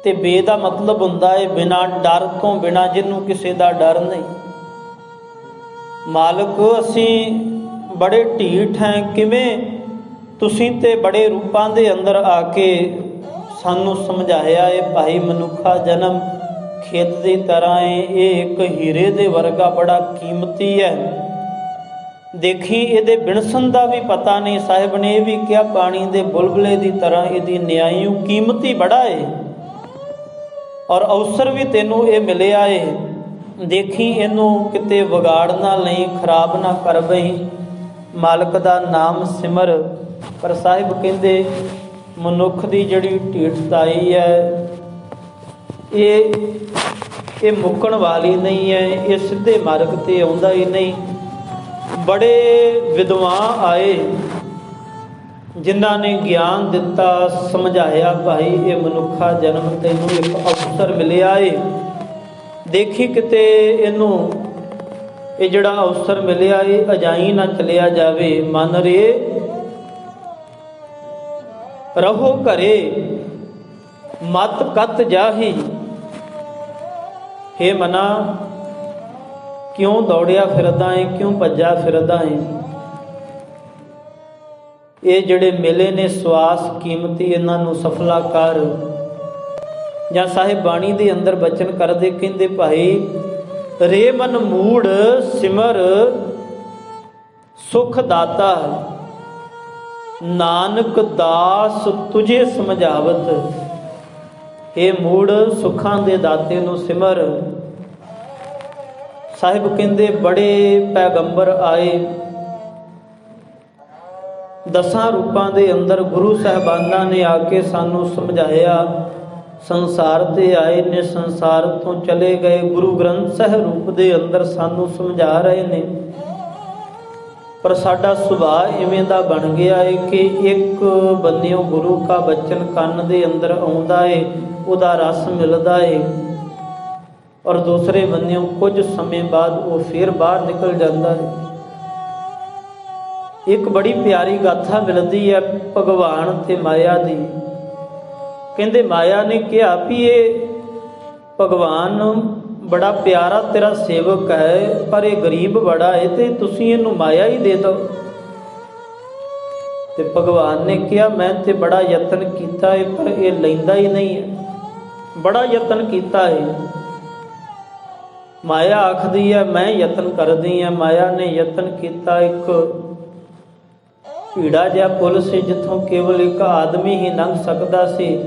ਤੇ ਬੇ ਦਾ ਮਤਲਬ ਹੁੰਦਾ ਹੈ ਬਿਨਾਂ ਡਰ ਤੋਂ, ਬਿਨਾਂ ਜਿਹਨੂੰ ਕਿਸੇ ਦਾ ਡਰ ਨਹੀਂ। ਮਾਲਕ ਅਸੀਂ ਬੜੇ ਢੀਠ ਹੈ, ਕਿਵੇਂ ਤੁਸੀਂ ਤੇ ਬੜੇ ਰੂਪਾਂ ਦੇ ਅੰਦਰ ਆ ਕੇ ਸਾਨੂੰ ਸਮਝਾਇਆ ਹੈ ਭਾਈ ਮਨੁੱਖਾ ਜਨਮ ਖੇਤ ਦੀ ਤਰ੍ਹਾਂ ਹੈ, ਇਹ ਇੱਕ ਹੀਰੇ ਦੇ ਵਰਗਾ ਬੜਾ ਕੀਮਤੀ ਹੈ। ਦੇਖੀ ਇਹਦੇ ਬਿਣਸਣ ਦਾ ਵੀ ਪਤਾ ਨਹੀਂ। ਸਾਹਿਬ ਨੇ ਇਹ ਵੀ ਕਿਹਾ ਪਾਣੀ ਦੇ ਬੁਲਬੁਲੇ ਦੀ ਤਰ੍ਹਾਂ ਇਹਦੀ ਨਿਆਇਓ ਕੀਮਤੀ ਬੜਾ ਹੈ, ਔਰ ਅਵਸਰ ਵੀ ਤੈਨੂੰ ਇਹ ਮਿਲਿਆ ਹੈ। ਦੇਖੀ ਇਹਨੂੰ ਕਿਤੇ ਵਿਗਾੜ ਨਾ ਲਈ, ਖਰਾਬ ਨਾ ਕਰ ਬਈ, ਮਾਲਕ ਦਾ ਨਾਮ ਸਿਮਰ। ਪਰ ਸਾਹਿਬ ਕਹਿੰਦੇ ਮਨੁੱਖ ਦੀ ਜਿਹੜੀ ਢੀਠਤਾਈ ਹੈ ਇਹ ਮੁੱਕਣ ਵਾਲੀ ਨਹੀਂ ਹੈ, ਇਹ ਸਿੱਧੇ ਮਾਰਗ 'ਤੇ ਆਉਂਦਾ ਹੀ ਨਹੀਂ। ਬੜੇ ਵਿਦਵਾਨ ਆਏ ਜਿਨ੍ਹਾਂ ਨੇ ਗਿਆਨ ਦਿੱਤਾ, ਸਮਝਾਇਆ ਭਾਈ ਇਹ ਮਨੁੱਖਾ ਜਨਮ ਤੈਨੂੰ ਇੱਕ ਅਵਸਰ ਮਿਲਿਆ ਏ। ਦੇਖੀ ਕਿਤੇ ਇਹਨੂੰ ਇਹ ਜਿਹੜਾ ਅਵਸਰ ਮਿਲਿਆ ਏ ਅਜਾਈ ਨਾ ਚਲਿਆ ਜਾਵੇ। ਮਨ ਰੇ ਰਹੋ ਘਰੇ ਮਤ ਕਤ ਜਾਹੀ। ਹੇ ਮਨਾ ਕਿਉਂ ਦੌੜਿਆ ਫਿਰਦਾ ਏ, ਕਿਉਂ ਭੱਜਾ ਫਿਰਦਾ ਏ। ਇਹ ਜਿਹੜੇ ਮਿਲੇ ਨੇ ਸਵਾਸ ਕੀਮਤੀ, ਇਹਨਾਂ ਨੂੰ ਸਫਲਾ ਕਰ। ਜਾਂ ਸਾਹਿਬ ਬਾਣੀ ਦੇ ਅੰਦਰ ਬਚਨ ਕਰਦੇ ਕਹਿੰਦੇ ਭਾਈ ਰੇ ਮਨ ਮੂੜ ਸਿਮਰ ਸੁਖ ਦਾਤਾ, ਨਾਨਕ ਦਾਸ ਤੁਝੇ ਸਮਝਾਵਤ। ਇਹ ਮੂੜ ਸੁੱਖਾਂ ਦੇ ਦਾਤੇ ਨੂੰ ਸਿਮਰ। ਸਾਹਿਬ ਕਹਿੰਦੇ ਬੜੇ ਪੈਗੰਬਰ ਆਏ, ਦਸਾਂ ਰੂਪਾਂ ਦੇ ਅੰਦਰ ਗੁਰੂ ਸਾਹਿਬਾਨਾਂ ਨੇ ਆ ਕੇ ਸਾਨੂੰ ਸਮਝਾਇਆ। ਸੰਸਾਰ 'ਤੇ ਆਏ ਨੇ, ਸੰਸਾਰ ਤੋਂ ਚਲੇ ਗਏ, ਗੁਰੂ ਗ੍ਰੰਥ ਸਾਹਿਬ ਰੂਪ ਦੇ ਅੰਦਰ ਸਾਨੂੰ ਸਮਝਾ ਰਹੇ ਨੇ। ਪਰ ਸਾਡਾ ਸੁਭਾਅ ਇਵੇਂ ਦਾ ਬਣ ਗਿਆ ਹੈ ਕਿ ਇੱਕ ਬੰਨਿਓ ਗੁਰੂ ਕਾ ਬਚਨ ਕੰਨ ਦੇ ਅੰਦਰ ਆਉਂਦਾ ਏ, ਉਹਦਾ ਰਸ ਮਿਲਦਾ ਏ, ਔਰ ਦੂਸਰੇ ਬੰਨਿਓ ਕੁਝ ਸਮੇਂ ਬਾਅਦ ਉਹ ਫਿਰ ਬਾਹਰ ਨਿਕਲ ਜਾਂਦਾ ਹੈ। ਇੱਕ ਬੜੀ ਪਿਆਰੀ ਗਾਥਾ ਮਿਲਦੀ ਹੈ ਭਗਵਾਨ ਤੇ ਮਾਇਆ ਦੀ। ਕਹਿੰਦੇ ਮਾਇਆ ਨੇ ਕਿਹਾ ਵੀ ਇਹ ਭਗਵਾਨ ਬੜਾ ਪਿਆਰਾ ਤੇਰਾ ਸੇਵਕ ਹੈ, ਪਰ ਇਹ ਗਰੀਬ ਬੜਾ ਹੈ ਤੇ ਤੁਸੀਂ ਇਹਨੂੰ ਮਾਇਆ ਹੀ ਦੇ ਦਿਓ। ਤੇ ਭਗਵਾਨ ਨੇ ਕਿਹਾ ਮੈਂ ਤੇ ਬੜਾ ਯਤਨ ਕੀਤਾ ਹੈ, ਪਰ ਇਹ ਲੈਂਦਾ ਹੀ ਨਹੀਂ ਹੈ। ਬੜਾ ਯਤਨ ਕੀਤਾ ਹੈ। ਮਾਇਆ ਆਖਦੀ ਹੈ ਮੈਂ ਯਤਨ ਕਰਦੀ ਹਾਂ। ਮਾਇਆ ਨੇ ਯਤਨ ਕੀਤਾ। ਇੱਕ ਭੀੜਾ ਜਿਹਾ ਪੁੱਲ ਸੀ ਜਿੱਥੋਂ ਕੇਵਲ ਇੱਕ ਆਦਮੀ ਹੀ ਲੰਘ ਸਕਦਾ ਸੀ,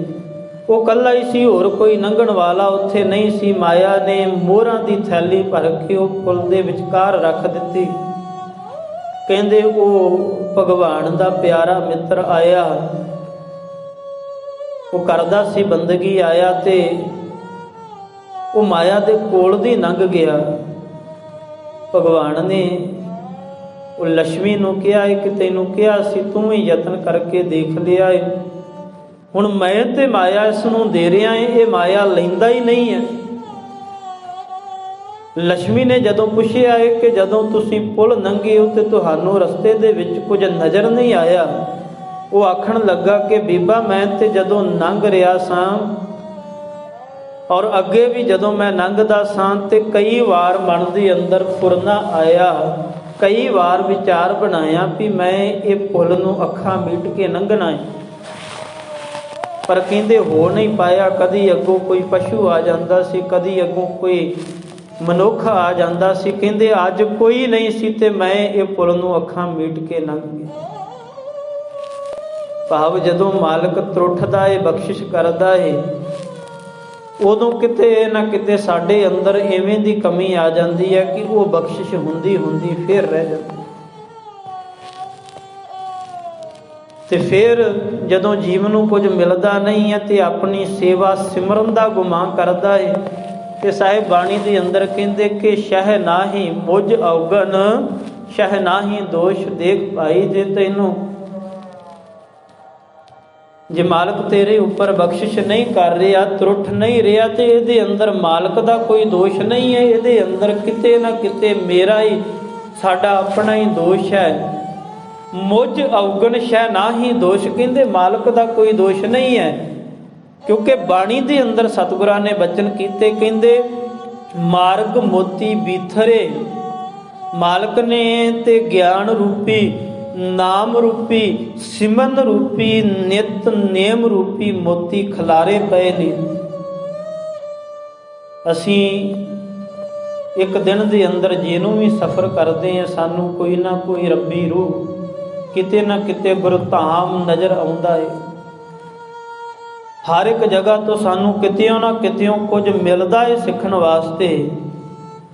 ਉਹ ਇਕੱਲਾ ਹੀ ਸੀ, ਹੋਰ ਕੋਈ ਲੰਘਣ ਵਾਲਾ ਉੱਥੇ ਨਹੀਂ ਸੀ। ਮਾਇਆ ਨੇ ਮੋਹਰਾਂ ਦੀ ਥੈਲੀ ਭਰ ਕੇ ਉਹ ਪੁੱਲ ਦੇ ਵਿਚਕਾਰ ਰੱਖ ਦਿੱਤੀ। ਕਹਿੰਦੇ ਉਹ ਭਗਵਾਨ ਦਾ ਪਿਆਰਾ ਮਿੱਤਰ ਆਇਆ, ਉਹ ਕਰਦਾ ਸੀ ਬੰਦਗੀ, ਆਇਆ ਤੇ ਉਹ ਮਾਇਆ ਦੇ ਕੋਲ ਦੀ ਲੰਘ ਗਿਆ। ਭਗਵਾਨ ਨੇ ਉਹ ਲక్ష్ਮੀ ਨੂੰ ਕਿਹਾ ਕਿ ਤੈਨੂੰ ਕਿਹਾ ਸੀ, ਤੂੰ ਵੀ ਯਤਨ ਕਰਕੇ ਦੇਖ ਲਿਆ ਏ, ਹੁਣ ਮੈਂ ਤੇ ਮਾਇਆ ਇਸ ਨੂੰ ਦੇ ਰਿਹਾ ਏ, ਇਹ ਮਾਇਆ ਲੈਂਦਾ ਹੀ ਨਹੀਂ ਹੈ। ਲక్ష్ਮੀ ਨੇ ਜਦੋਂ ਪੁੱਛਿਆ ਏ ਕਿ ਜਦੋਂ ਤੁਸੀਂ ਪੁੱਲ ਲੰਘੇ ਹੋ ਤੇ ਤੁਹਾਨੂੰ ਰਸਤੇ ਦੇ ਵਿੱਚ ਕੁਝ ਨਜ਼ਰ ਨਹੀਂ ਆਇਆ, ਉਹ ਆਖਣ ਲੱਗਾ ਕਿ ਬੀਬਾ ਮੈਂ ਤੇ ਜਦੋਂ ਲੰਘ ਰਿਹਾ ਸਾਂ ਔਰ ਅੱਗੇ ਵੀ ਜਦੋਂ ਮੈਂ ਲੰਘਦਾ ਸਾਂ ਤੇ ਕਈ ਵਾਰ ਮਨ ਦੇ ਅੰਦਰ ਫੁਰਨਾ ਆਇਆ, ਕਈ ਵਾਰ ਵਿਚਾਰ ਬਣਾਇਆ ਵੀ ਮੈਂ ਇਹ ਪੁੱਲ ਨੂੰ ਅੱਖਾਂ ਮੀਟ ਕੇ ਲੰਘਣਾ ਹੈ, ਪਰ ਕਹਿੰਦੇ ਹੋ ਨਹੀਂ ਪਾਇਆ। ਕਦੀ ਅੱਗੋਂ ਕੋਈ ਪਸ਼ੂ ਆ ਜਾਂਦਾ ਸੀ, ਕਦੀ ਅੱਗੋਂ ਕੋਈ ਮਨੁੱਖ ਆ ਜਾਂਦਾ ਸੀ। ਕਹਿੰਦੇ ਅੱਜ ਕੋਈ ਨਹੀਂ ਸੀ ਤੇ ਮੈਂ ਇਹ ਪੁੱਲ ਨੂੰ ਅੱਖਾਂ ਮੀਟ ਕੇ ਲੰਘ ਗਿਆ। ਭਾਵ ਜਦੋਂ ਮਾਲਕ ਤਰੁੱਠਦਾ ਏ, ਬਖਸ਼ਿਸ਼ ਕਰਦਾ ਏ, ਉਦੋਂ ਕਿਤੇ ਨਾ ਕਿਤੇ ਸਾਡੇ ਅੰਦਰ ਇਵੇਂ ਦੀ ਕਮੀ ਆ ਜਾਂਦੀ ਹੈ ਕਿ ਉਹ ਬਖਸ਼ਿਸ਼ ਹੁੰਦੀ ਹੁੰਦੀ ਫਿਰ ਰਹਿ ਜਾਂਦੀ। ਤੇ ਫਿਰ ਜਦੋਂ ਜੀਵਨ ਨੂੰ ਕੁਝ ਮਿਲਦਾ ਨਹੀਂ ਹੈ ਤੇ ਆਪਣੀ ਸੇਵਾ ਸਿਮਰਨ ਦਾ ਗੁਮਾਨ ਕਰਦਾ ਹੈ। ਤੇ ਸਾਹਿਬ ਬਾਣੀ ਦੇ ਅੰਦਰ ਕਹਿੰਦੇ ਕਿ ਸ਼ਹਿ ਨਾਹੀ ਮੁਝ ਔਗਣ, ਸ਼ਹਿ ਨਾਹੀ ਦੋਸ਼ ਦੇਖ ਭਾਈ। ਜੇ ਤੈਨੂੰ ਜੇ ਮਾਲਕ ਤੇਰੇ ਉੱਪਰ ਬਖਸ਼ਿਸ਼ ਨਹੀਂ ਕਰ ਰਿਹਾ, ਤਰੁੱਠ ਨਹੀਂ ਰਿਹਾ, ਤੇ ਇਹਦੇ ਅੰਦਰ ਮਾਲਕ ਦਾ ਕੋਈ ਦੋਸ਼ ਨਹੀਂ ਹੈ, ਇਹਦੇ ਅੰਦਰ ਕਿਤੇ ਨਾ ਕਿਤੇ ਮੇਰਾ ਹੀ, ਸਾਡਾ ਆਪਣਾ ਹੀ ਦੋਸ਼ ਹੈ। ਮੁਝ ਔਗਣ ਸ਼ੈ ਨਾਹੀ ਦੋਸ਼। ਕਹਿੰਦੇ ਮਾਲਕ ਦਾ ਕੋਈ ਦੋਸ਼ ਨਹੀਂ ਹੈ, ਕਿਉਂਕਿ ਬਾਣੀ ਦੇ ਅੰਦਰ ਸਤਿਗੁਰਾਂ ਨੇ ਬਚਨ ਕੀਤੇ। ਕਹਿੰਦੇ ਮਾਰਗ ਮੋਤੀ ਬੀਥਰੇ, ਮਾਲਕ ਨੇ ਤੇ ਗਿਆਨ ਰੂਪੀ, ਨਾਮ ਰੂਪੀ, ਸਿਮਰਨ ਰੂਪੀ, ਨਿਤ ਨੇਮ ਰੂਪੀ ਮੋਤੀ ਖਿਲਾਰੇ ਪਏ ਨੇ। ਅਸੀਂ ਇੱਕ ਦਿਨ ਦੇ ਅੰਦਰ ਜਿਹਨੂੰ ਵੀ ਸਫ਼ਰ ਕਰਦੇ ਹਾਂ, ਸਾਨੂੰ ਕੋਈ ਨਾ ਕੋਈ ਰੱਬੀ ਰੂਹ, ਕਿਤੇ ਨਾ ਕਿਤੇ ਗੁਰਧਾਮ ਨਜ਼ਰ ਆਉਂਦਾ ਹੈ। ਹਰ ਇੱਕ ਜਗ੍ਹਾ ਤੋਂ ਸਾਨੂੰ ਕਿਤਿਓਂ ਨਾ ਕਿਤਿਓਂ ਕੁਝ ਮਿਲਦਾ ਹੈ ਸਿੱਖਣ ਵਾਸਤੇ।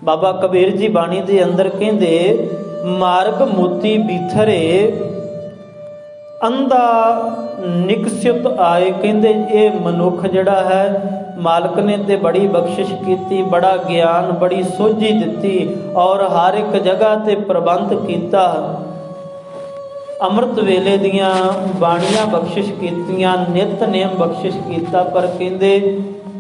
ਬਾਬਾ ਕਬੀਰ ਜੀ ਬਾਣੀ ਦੇ ਅੰਦਰ ਕਹਿੰਦੇ ਮਾਰਗ ਮੋਤੀ ਬੀਥਰੇ, ਅੰਧਾ ਨਿਕਸਿਤ ਆਏ। ਕਹਿੰਦੇ ਇਹ ਮਨੁੱਖ ਜਿਹੜਾ ਹੈ, ਮਾਲਕ ਨੇ ਤੇ ਬੜੀ ਬਖਸ਼ਿਸ਼ ਕੀਤੀ, ਬੜਾ ਗਿਆਨ, ਬੜੀ ਸੋਝੀ ਦਿੱਤੀ ਔਰ ਹਰ ਇੱਕ ਜਗ੍ਹਾ ਤੇ ਪ੍ਰਬੰਧ ਕੀਤਾ। ਅੰਮ੍ਰਿਤ ਵੇਲੇ ਦੀਆਂ ਬਾਣੀਆਂ ਬਖਸ਼ਿਸ਼ ਕੀਤੀਆਂ, ਨਿਤ ਨੇਮ ਬਖਸ਼ਿਸ਼ ਕੀਤਾ। ਪਰ ਕਹਿੰਦੇ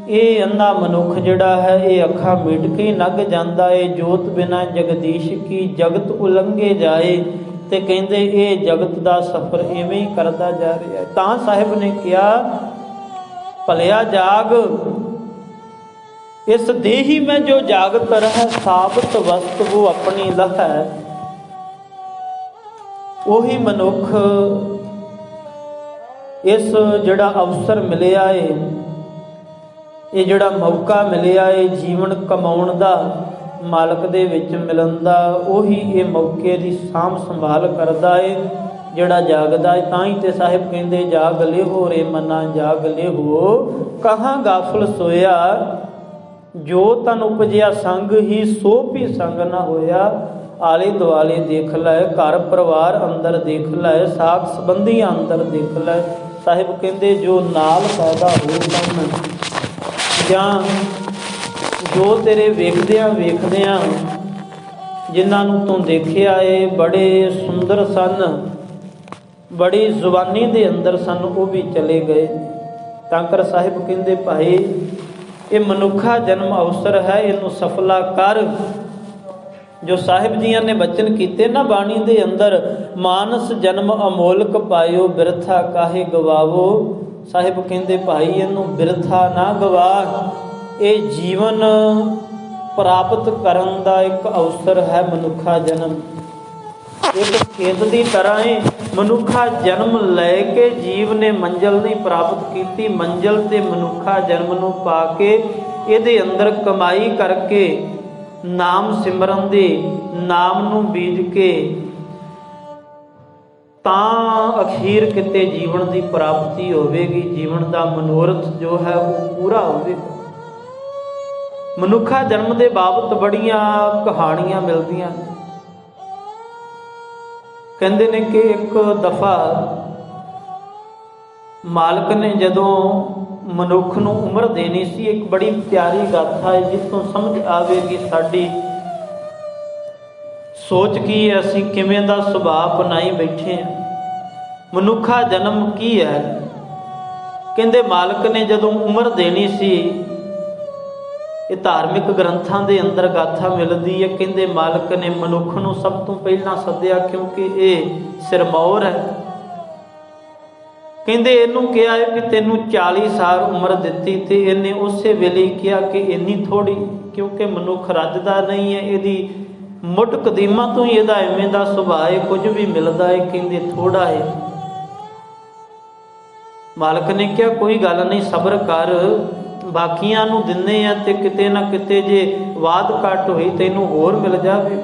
ਇਹ ਅੰਨਾ ਮਨੁੱਖ ਜਿਹੜਾ ਹੈ, ਇਹ ਅੱਖਾਂ ਮੀਟ ਕੇ ਲੰਘ ਜਾਂਦਾ ਏ। ਜੋਤ ਬਿਨਾ ਜਗਦੀਸ਼ ਕੀ ਜਗਤ ਉਲੰਘੇ ਜਾਏ। ਤੇ ਕਹਿੰਦੇ ਇਹ ਜਗਤ ਦਾ ਸਫ਼ਰ ਇਵੇਂ ਹੀ ਕਰਦਾ ਜਾ ਰਿਹਾ ਹੈ। ਤਾਂ ਸਾਹਿਬ ਨੇ ਕਿਹਾ ਭਲਿਆ ਜਾਗ, ਇਸ ਦੇਹੀ ਮੈਂ ਜੋ ਜਾਗਤ ਰਹਿ, ਸਾਬਤ ਵਸਤ ਉਹ ਆਪਣੀ ਲਹੈ। ਉਹੀ ਮਨੁੱਖ ਇਸ ਜਿਹੜਾ ਅਵਸਰ ਮਿਲਿਆ ਏ, ਇਹ ਜਿਹੜਾ ਮੌਕਾ ਮਿਲਿਆ ਏ ਜੀਵਨ ਕਮਾਉਣ ਦਾ, ਮਾਲਕ ਦੇ ਵਿੱਚ ਮਿਲਣ ਦਾ, ਉਹੀ ਇਹ ਮੌਕੇ ਦੀ ਸਾਂਭ ਸੰਭਾਲ ਕਰਦਾ ਏ ਜਿਹੜਾ ਜਾਗਦਾ ਏ। ਤਾਂ ਹੀ ਤੇ ਸਾਹਿਬ ਕਹਿੰਦੇ ਜਾਗ ਲਿਹੋ ਰੇ ਮਨਾ ਜਾਗ ਲਿਹੋ, ਕਹਾਂ ਗਾਫਲ ਸੋਇਆ, ਜੋ ਤਨ ਉਪਜਿਆ ਸੰਗ ਹੀ ਸੋ ਵੀ ਸੰਗ ਨਾ ਹੋਇਆ। ਆਲੇ ਦੁਆਲੇ ਦੇਖ ਲੈ, ਘਰ ਪਰਿਵਾਰ ਅੰਦਰ ਦੇਖ ਲੈ, ਸਾਕ ਸੰਬੰਧੀਆਂ ਅੰਦਰ ਦੇਖ ਲੈ। ਸਾਹਿਬ ਕਹਿੰਦੇ ਜੋ ਨਾਲ ਪੈਦਾ ਹੋਏ ਸਨ, ਜਾਂ ਜੋ ਤੇਰੇ ਵੇਖਦਿਆਂ ਜਿਨ੍ਹਾਂ ਨੂੰ ਤੂੰ ਦੇਖਿਆ ਏ ਬੜੇ ਸੁੰਦਰ ਸਨ, ਬੜੀ ਜ਼ੁਬਾਨੀ ਦੇ ਅੰਦਰ ਸਨ, ਉਹ ਵੀ ਚਲੇ ਗਏ। ਤਾਂ ਕਰ ਸਾਹਿਬ ਕਹਿੰਦੇ ਭਾਈ ਇਹ ਮਨੁੱਖਾ ਜਨਮ ਅਵਸਰ ਹੈ, ਇਹਨੂੰ ਸਫਲਾ ਕਰ। ਜੋ ਸਾਹਿਬ ਜੀਆਂ ਨੇ ਬਚਨ ਕੀਤੇ ਨਾ ਬਾਣੀ ਦੇ ਅੰਦਰ, ਮਾਨਸ ਜਨਮ ਅਮੋਲਕ ਪਾਇਓ, ਬਿਰਥਾ ਕਾਹੇ ਗਵਾਵੋ। ਸਾਹਿਬ ਕਹਿੰਦੇ ਭਾਈ ਇਹਨੂੰ ਬਿਰਥਾ ਨਾ ਗਵਾ। ਇਹ ਜੀਵਨ ਪ੍ਰਾਪਤ ਕਰਨ ਦਾ ਇੱਕ ਅਵਸਰ ਹੈ ਮਨੁੱਖਾ ਜਨਮ। ਇੱਕ ਖੇਤ ਦੀ ਤਰ੍ਹਾਂ ਹੀ ਮਨੁੱਖਾ ਜਨਮ ਲੈ ਕੇ ਜੀਵ ਨੇ ਮੰਜ਼ਿਲ ਨਹੀਂ ਪ੍ਰਾਪਤ ਕੀਤੀ। ਮੰਜ਼ਿਲ ਤੇ ਮਨੁੱਖਾ ਜਨਮ ਨੂੰ ਪਾ ਕੇ ਇਹਦੇ ਅੰਦਰ ਕਮਾਈ ਕਰਕੇ, ਨਾਮ ਸਿਮਰਨ ਦੇ, ਨਾਮ ਨੂੰ ਬੀਜ ਕੇ, ਤਾਂ ਅਖੀਰ ਕਿਤੇ ਜੀਵਨ ਦੀ ਪ੍ਰਾਪਤੀ ਹੋਵੇਗੀ। ਜੀਵਨ ਦਾ ਮਨੋਰਥ ਜੋ ਹੈ ਉਹ ਪੂਰਾ ਹੋਵੇਗਾ। ਮਨੁੱਖਾ ਜਨਮ ਦੇ ਬਾਬਤ ਬੜੀਆਂ ਕਹਾਣੀਆਂ ਮਿਲਦੀਆਂ ਨੇ। ਕਹਿੰਦੇ ਨੇ ਕਿ ਇੱਕ ਦਫਾ ਮਾਲਕ ਨੇ ਜਦੋਂ ਮਨੁੱਖ ਨੂੰ ਉਮਰ ਦੇਣੀ ਸੀ, ਇੱਕ ਬੜੀ ਪਿਆਰੀ ਗਾਥਾ ਹੈ ਜਿੱਥੋਂ ਸਮਝ ਆਵੇਗੀ ਸਾਡੀ ਸੋਚ ਕੀ ਹੈ, ਅਸੀਂ ਕਿਵੇਂ ਦਾ ਸੁਭਾਅ ਬਣਾਈ ਬੈਠੇ ਹਾਂ। ਮਨੁੱਖਾ ਜਨਮ ਕੀ ਹੈ? ਕਹਿੰਦੇ ਮਾਲਕ ਨੇ ਜਦੋਂ ਉਮਰ ਦੇਣੀ ਸੀ, ਇਹ ਧਾਰਮਿਕ ਗ੍ਰੰਥਾਂ ਦੇ ਅੰਦਰ ਗਾਥਾ ਮਿਲਦੀ ਹੈ। ਕਹਿੰਦੇ ਮਾਲਕ ਨੇ ਮਨੁੱਖ ਨੂੰ ਸਭ ਤੋਂ ਪਹਿਲਾਂ ਸੱਦਿਆ, ਕਿਉਂਕਿ ਇਹ ਸਿਰਮੌਰ ਹੈ। ਕਹਿੰਦੇ ਇਹਨੂੰ ਕਿਹਾ ਹੈ ਕਿ ਤੈਨੂੰ 40 ਸਾਲ ਉਮਰ ਦਿੱਤੀ, ਤੇ ਇਹਨੇ ਉਸੇ ਵੇਲੇ ਕਿਹਾ ਕਿ ਇੰਨੀ ਥੋੜੀ, ਕਿਉਂਕਿ ਮਨੁੱਖ ਰੱਜਦਾ ਨਹੀਂ ਹੈ। ਇਹਦੀ ਮੁੱਢ ਕਦੀਮਾਂ ਤੋਂ ਹੀ ਇਹਦਾ ਐਵੇਂ ਦਾ ਸੁਭਾਅ ਹੈ, ਕੁਝ ਵੀ ਮਿਲਦਾ ਹੈ ਕਹਿੰਦੇ ਥੋੜਾ ਹੈ। ਮਾਲਕ ਨੇ ਕਿਹਾ ਕੋਈ ਗੱਲ ਨਹੀਂ, ਸਬਰ ਕਰ, ਬਾਕੀਆਂ ਨੂੰ ਦਿੰਦੇ ਆ ਤੇ ਕਿਤੇ ਨਾ ਕਿਤੇ ਜੇ ਵਾਧ ਘੱਟ ਹੋਈ ਤੈਨੂੰ ਹੋਰ ਮਿਲ ਜਾਵੇ।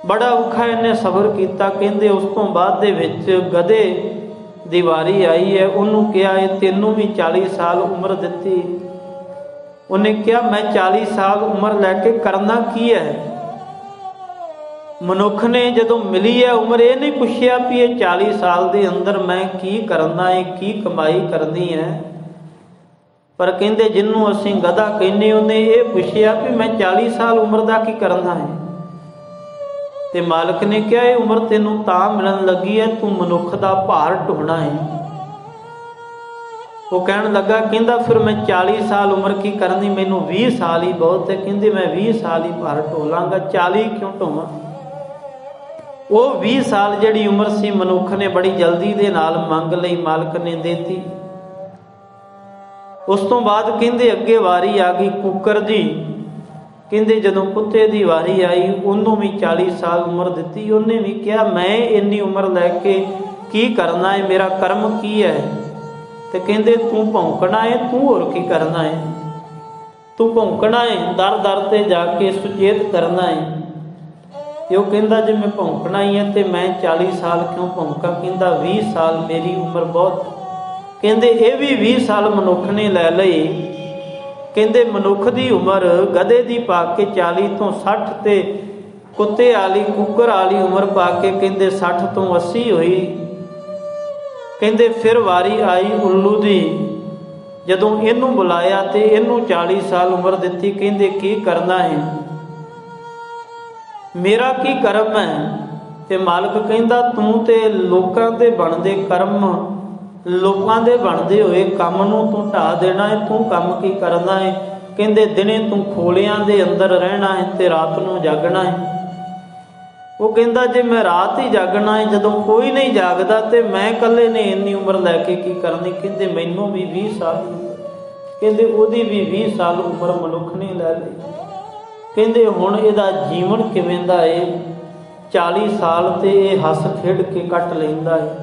ਬੜਾ ਔਖਾ ਇਹਨੇ ਸਬਰ ਕੀਤਾ। ਕਹਿੰਦੇ ਉਸ ਤੋਂ ਬਾਅਦ ਦੇ ਵਿੱਚ ਗਧੇ ਦੀ ਵਾਰੀ ਆਈ ਹੈ। ਉਹਨੂੰ ਕਿਹਾ ਇਹ ਤੈਨੂੰ ਵੀ 40 ਸਾਲ ਉਮਰ ਦਿੱਤੀ। ਉਹਨੇ ਕਿਹਾ ਮੈਂ 40 ਸਾਲ ਉਮਰ ਲੈ ਕੇ ਕਰਨਾ ਕੀ ਹੈ? ਮਨੁੱਖ ਨੇ ਜਦੋਂ ਮਿਲੀ ਹੈ ਉਮਰ, ਇਹ ਨਹੀਂ ਪੁੱਛਿਆ ਵੀ ਇਹ 40 ਸਾਲ ਦੇ ਅੰਦਰ ਮੈਂ ਕੀ ਕਰਨਾ ਹੈ, ਕੀ ਕਮਾਈ ਕਰਨੀ ਹੈ। ਪਰ ਕਹਿੰਦੇ ਜਿਹਨੂੰ ਅਸੀਂ ਗਧਾ ਕਹਿੰਦੇ, ਉਹਨੇ ਇਹ ਪੁੱਛਿਆ ਵੀ ਮੈਂ 40 ਸਾਲ ਉਮਰ ਦਾ ਕੀ ਕਰਨਾ ਹੈ। ਤੇ ਮਾਲਕ ਨੇ ਕਿਹਾ ਇਹ ਉਮਰ ਤੈਨੂੰ ਤਾਂ ਮਿਲਣ ਲੱਗੀ ਹੈ, ਤੂੰ ਮਨੁੱਖ ਦਾ ਭਾਰ ਢੋਣਾ ਹੈ। ਉਹ ਕਹਿਣ ਲੱਗਾ, ਕਹਿੰਦਾ ਫਿਰ ਮੈਂ 40 ਸਾਲ ਉਮਰ ਕੀ ਕਰਨੀ, ਮੈਨੂੰ 20 ਸਾਲ ਹੀ ਬਹੁਤ ਹੈ। ਕਹਿੰਦੇ ਮੈਂ 20 ਸਾਲ ਹੀ ਭਾਰ ਢੋ ਲਾਂਗਾ, 40 ਕਿਉਂ ਢੋਵਾਂ। ਉਹ 20 ਸਾਲ ਜਿਹੜੀ ਉਮਰ ਸੀ ਮਨੁੱਖ ਨੇ ਬੜੀ ਜਲਦੀ ਦੇ ਨਾਲ ਮੰਗ ਲਈ, ਮਾਲਕ ਨੇ ਦੇਤੀ। ਉਸ ਤੋਂ ਬਾਅਦ ਕਹਿੰਦੇ ਅੱਗੇ ਵਾਰੀ ਆ ਗਈ ਕੁੱਕਰ ਦੀ। ਕਹਿੰਦੇ ਜਦੋਂ ਕੁੱਤੇ ਦੀ ਵਾਰੀ ਆਈ ਉਹਨੂੰ ਵੀ 40 ਸਾਲ ਉਮਰ ਦਿੱਤੀ। ਉਹਨੇ ਵੀ ਕਿਹਾ ਮੈਂ ਇੰਨੀ ਉਮਰ ਲੈ ਕੇ ਕੀ ਕਰਨਾ ਹੈ, ਮੇਰਾ ਕਰਮ ਕੀ ਹੈ? ਤੇ ਕਹਿੰਦੇ ਤੂੰ ਭੌਂਕਣਾ ਹੈ, ਤੂੰ ਹੋਰ ਕੀ ਕਰਨਾ ਹੈ? ਤੂੰ ਭੌਂਕਣਾ ਹੈ, ਦਰ ਦਰ ਤੇ ਜਾ ਕੇ ਸੁਚੇਤ ਕਰਨਾ ਹੈ। ਤੇ ਉਹ ਕਹਿੰਦਾ ਜੇ ਮੈਂ ਭੌਂਕਣਾ ਹੀ ਹੈ ਤੇ ਮੈਂ 40 ਸਾਲ ਕਿਉਂ ਭੌਂਕਾਂ? ਕਹਿੰਦਾ 20 ਸਾਲ ਮੇਰੀ ਉਮਰ ਬਹੁਤ। ਕਹਿੰਦੇ ਇਹ ਵੀ 20 ਸਾਲ ਮਨੁੱਖ ਨੇ ਲੈ ਲਏ। ਕਹਿੰਦੇ ਮਨੁੱਖ ਦੀ ਉਮਰ ਗਧੇ ਦੀ ਪਾ ਕੇ 40 ਤੋਂ 60 ਤੇ ਕੁੱਤੇ ਵਾਲੀ ਕੁੱਕਰ ਵਾਲੀ ਉਮਰ ਪਾ ਕੇ ਕਹਿੰਦੇ 60 ਤੋਂ 80 ਹੋਈ। ਕਹਿੰਦੇ ਫਿਰ ਵਾਰੀ ਆਈ ਉੱਲੂ ਦੀ। ਜਦੋਂ ਇਹਨੂੰ ਬੁਲਾਇਆ ਤੇ ਇਹਨੂੰ 40 ਸਾਲ ਉਮਰ ਦਿੱਤੀ। ਕਹਿੰਦੇ ਕੀ ਕਰਨਾ ਹੈ, ਮੇਰਾ ਕੀ ਕਰਮ ਹੈ? ਤੇ ਮਾਲਕ ਕਹਿੰਦਾ ਤੂੰ ਤੇ ਲੋਕਾਂ ਦੇ ਬਣਦੇ ਕਰਮ, ਲੋਕਾਂ ਦੇ ਬਣਦੇ ਹੋਏ ਕੰਮ ਨੂੰ ਤੂੰ ਢਾ ਦੇਣਾ ਹੈ। ਤੂੰ ਕੰਮ ਕੀ ਕਰਨਾ ਹੈ? ਕਹਿੰਦੇ ਦਿਨੇ ਤੂੰ ਖੋਲਿਆਂ ਦੇ ਅੰਦਰ ਰਹਿਣਾ ਹੈ ਤੇ ਰਾਤ ਨੂੰ ਜਾਗਣਾ ਹੈ। ਉਹ ਕਹਿੰਦਾ ਜੇ ਮੈਂ ਰਾਤ ਹੀ ਜਾਗਣਾ ਹੈ, ਜਦੋਂ ਕੋਈ ਨਹੀਂ ਜਾਗਦਾ ਤੇ ਮੈਂ ਇਕੱਲੇ ਨੇ ਇੰਨੀ ਉਮਰ ਲੈ ਕੇ ਕੀ ਕਰਨੀ? ਕਹਿੰਦੇ ਮੈਨੂੰ ਵੀ 20 ਸਾਲ। ਕਹਿੰਦੇ ਉਹਦੀ ਵੀ 20 ਸਾਲ ਉਮਰ ਮਨੁੱਖ ਨੇ ਲੈ ਲਈ। ਕਹਿੰਦੇ ਹੁਣ ਇਹਦਾ ਜੀਵਨ ਕਿਵੇਂ ਦਾ ਏ? 40 ਸਾਲ ਤੇ ਇਹ ਹੱਸ ਖੇਡ ਕੇ ਕੱਟ ਲੈਂਦਾ ਹੈ।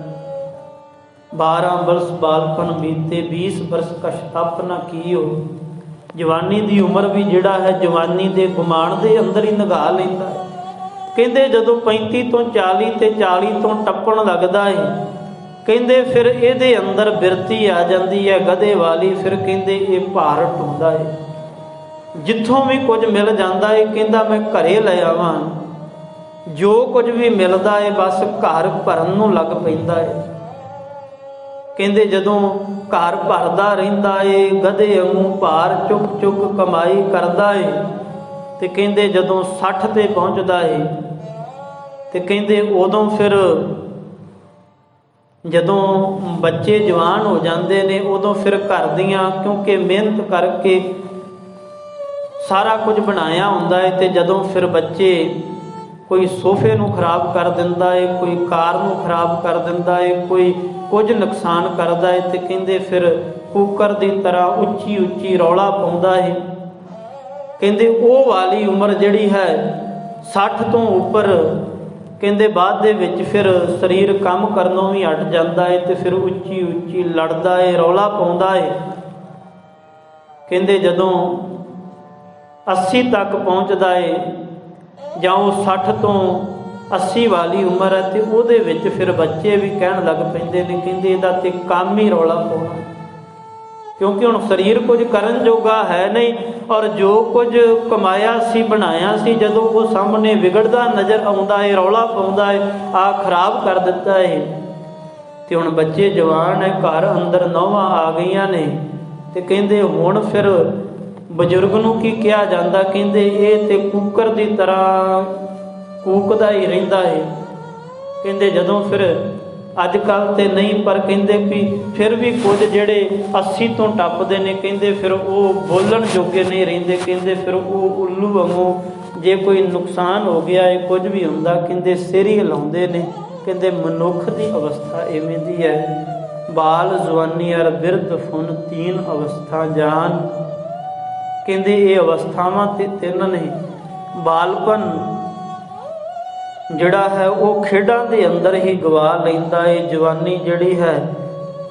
12 ਬਰਸ ਬਾਲਪਨ ਬੀਤੇ 20 ਬਰਸ ਕਸ਼ਤਪ ਨਾ ਕੀਓ। ਜਵਾਨੀ ਦੀ ਉਮਰ ਵੀ ਜਿਹੜਾ ਹੈ ਜਵਾਨੀ ਦੇ ਗੁਮਾਨ ਦੇ ਅੰਦਰ ਹੀ ਨਿਗਾਹ ਲੈਂਦਾ ਹੈ। ਕਹਿੰਦੇ ਜਦੋਂ 35 ਤੋਂ 40 ਤੇ 40 ਤੋਂ ਟੱਪਣ ਲੱਗਦਾ ਹੈ, ਕਹਿੰਦੇ ਫਿਰ ਇਹਦੇ ਅੰਦਰ ਬਿਰਤੀ ਆ ਜਾਂਦੀ ਹੈ ਗਧੇ ਵਾਲੀ। ਫਿਰ ਕਹਿੰਦੇ ਇਹ ਭਾਰ ਢੋਂਦਾ ਹੈ। ਜਿੱਥੋਂ ਵੀ ਕੁਝ ਮਿਲ ਜਾਂਦਾ ਹੈ ਕਹਿੰਦਾ ਮੈਂ ਘਰੇ ਲੈ ਆਵਾਂ। ਜੋ ਕੁਝ ਵੀ ਮਿਲਦਾ ਹੈ ਬਸ ਘਰ ਭਰਨ ਨੂੰ ਲੱਗ ਪੈਂਦਾ ਹੈ। ਕਹਿੰਦੇ ਜਦੋਂ ਘਰ ਭਰਦਾ ਰਹਿੰਦਾ ਏ ਗਧੇ ਵਾਂਗੂ ਭਾਰ ਚੁੱਕ ਚੁੱਕ ਕਮਾਈ ਕਰਦਾ ਏ ਤੇ ਕਹਿੰਦੇ ਜਦੋਂ 60 ਤੇ ਪਹੁੰਚਦਾ ਏ ਤੇ ਕਹਿੰਦੇ ਉਦੋਂ ਫਿਰ ਜਦੋਂ ਬੱਚੇ ਜਵਾਨ ਹੋ ਜਾਂਦੇ ਨੇ ਉਦੋਂ ਫਿਰ ਘਰ ਦੀਆਂ ਕਿਉਂਕਿ ਮਿਹਨਤ ਕਰਕੇ ਸਾਰਾ ਕੁਝ ਬਣਾਇਆ ਹੁੰਦਾ ਹੈ ਤੇ ਜਦੋਂ ਫਿਰ ਬੱਚੇ ਕੋਈ ਸੋਫੇ ਨੂੰ ਖਰਾਬ ਕਰ ਦਿੰਦਾ ਏ, ਕੋਈ ਕਾਰ ਨੂੰ ਖਰਾਬ ਕਰ ਦਿੰਦਾ ਏ, ਕੋਈ ਕੁਝ ਨੁਕਸਾਨ ਕਰਦਾ ਏ ਤੇ ਕਹਿੰਦੇ ਫਿਰ ਕੁੱਕਰ ਦੀ ਤਰ੍ਹਾਂ ਉੱਚੀ ਉੱਚੀ ਰੌਲਾ ਪਾਉਂਦਾ ਏ। ਕਹਿੰਦੇ ਉਹ ਵਾਲੀ ਉਮਰ ਜਿਹੜੀ ਹੈ 60 ਤੋਂ ਉੱਪਰ ਕਹਿੰਦੇ ਬਾਅਦ ਦੇ ਵਿੱਚ ਫਿਰ ਸਰੀਰ ਕੰਮ ਕਰਨੋਂ ਵੀ ਹਟ ਜਾਂਦਾ ਏ ਤੇ ਫਿਰ ਉੱਚੀ ਉੱਚੀ ਲੜਦਾ ਏ, ਰੌਲਾ ਪਾਉਂਦਾ ਏ। ਕਹਿੰਦੇ ਜਦੋਂ 80 ਤੱਕ ਪਹੁੰਚਦਾ ਏ ਜਾਂ ਉਹ 60 ਤੋਂ 80 ਵਾਲੀ ਉਮਰ ਹੈ ਤੇ ਉਹਦੇ ਵਿੱਚ ਫਿਰ ਬੱਚੇ ਵੀ ਕਹਿਣ ਲੱਗ ਪੈਂਦੇ ਨੇ ਕਹਿੰਦੇ ਇਹਦਾ ਤੇ ਕੰਮ ਹੀ ਰੌਲਾ ਪਾਉਣਾ, ਕਿਉਂਕਿ ਹੁਣ ਸਰੀਰ ਕੁਝ ਕਰਨ ਜੋਗਾ ਹੈ ਨਹੀਂ ਔਰ ਜੋ ਕੁਝ ਕਮਾਇਆ ਸੀ ਬਣਾਇਆ ਸੀ ਜਦੋਂ ਉਹ ਸਾਹਮਣੇ ਵਿਗੜਦਾ ਨਜ਼ਰ ਆਉਂਦਾ ਹੈ, ਰੌਲਾ ਪਾਉਂਦਾ ਹੈ, ਆ ਖਰਾਬ ਕਰ ਦਿੱਤਾ ਹੈ। ਤੇ ਹੁਣ ਬੱਚੇ ਜਵਾਨ ਹੈ, ਘਰ ਅੰਦਰ ਨੌਵਾਂ ਆ ਗਈਆਂ ਨੇ ਤੇ ਕਹਿੰਦੇ ਹੁਣ ਫਿਰ ਬਜ਼ੁਰਗ ਨੂੰ ਕੀ ਕਿਹਾ ਜਾਂਦਾ? ਕਹਿੰਦੇ ਇਹ ਤੇ ਕੁੱਕਰ ਦੀ ਤਰ੍ਹਾਂ ਕੂਕਦਾ ਹੀ ਰਹਿੰਦਾ ਹੈ। ਕਹਿੰਦੇ ਜਦੋਂ ਫਿਰ ਅੱਜ ਕੱਲ੍ਹ ਤੇ ਨਹੀਂ ਪਰ ਕਹਿੰਦੇ ਵੀ ਫਿਰ ਵੀ ਕੁਝ ਜਿਹੜੇ 80 ਤੋਂ ਟੱਪਦੇ ਨੇ ਕਹਿੰਦੇ ਫਿਰ ਉਹ ਬੋਲਣ ਜੋਗੇ ਨਹੀਂ ਰਹਿੰਦੇ। ਕਹਿੰਦੇ ਫਿਰ ਉਹ ਉੱਲੂ ਵਾਂਗੂ ਜੇ ਕੋਈ ਨੁਕਸਾਨ ਹੋ ਗਿਆ ਹੈ ਕੁਝ ਵੀ ਹੁੰਦਾ ਕਹਿੰਦੇ ਸਿਰ ਹੀ ਹਿਲਾਉਂਦੇ ਨੇ। ਕਹਿੰਦੇ ਮਨੁੱਖ ਦੀ ਅਵਸਥਾ ਇਵੇਂ ਦੀ ਹੈ, ਬਾਲ ਜਵਾਨੀ ਅਰ ਬਿਰਧ ਫੁਨ ਤੀਨ ਅਵਸਥਾ ਜਾਨ। ਕਹਿੰਦੇ ਇਹ ਅਵਸਥਾਵਾਂ ਤੇ 3 ਨੇ। ਬਾਲਪਨ ਜਿਹੜਾ ਹੈ ਉਹ ਖੇਡਾਂ ਦੇ ਅੰਦਰ ਹੀ ਗਵਾ ਲੈਂਦਾ ਹੈ। ਜਵਾਨੀ ਜਿਹੜੀ ਹੈ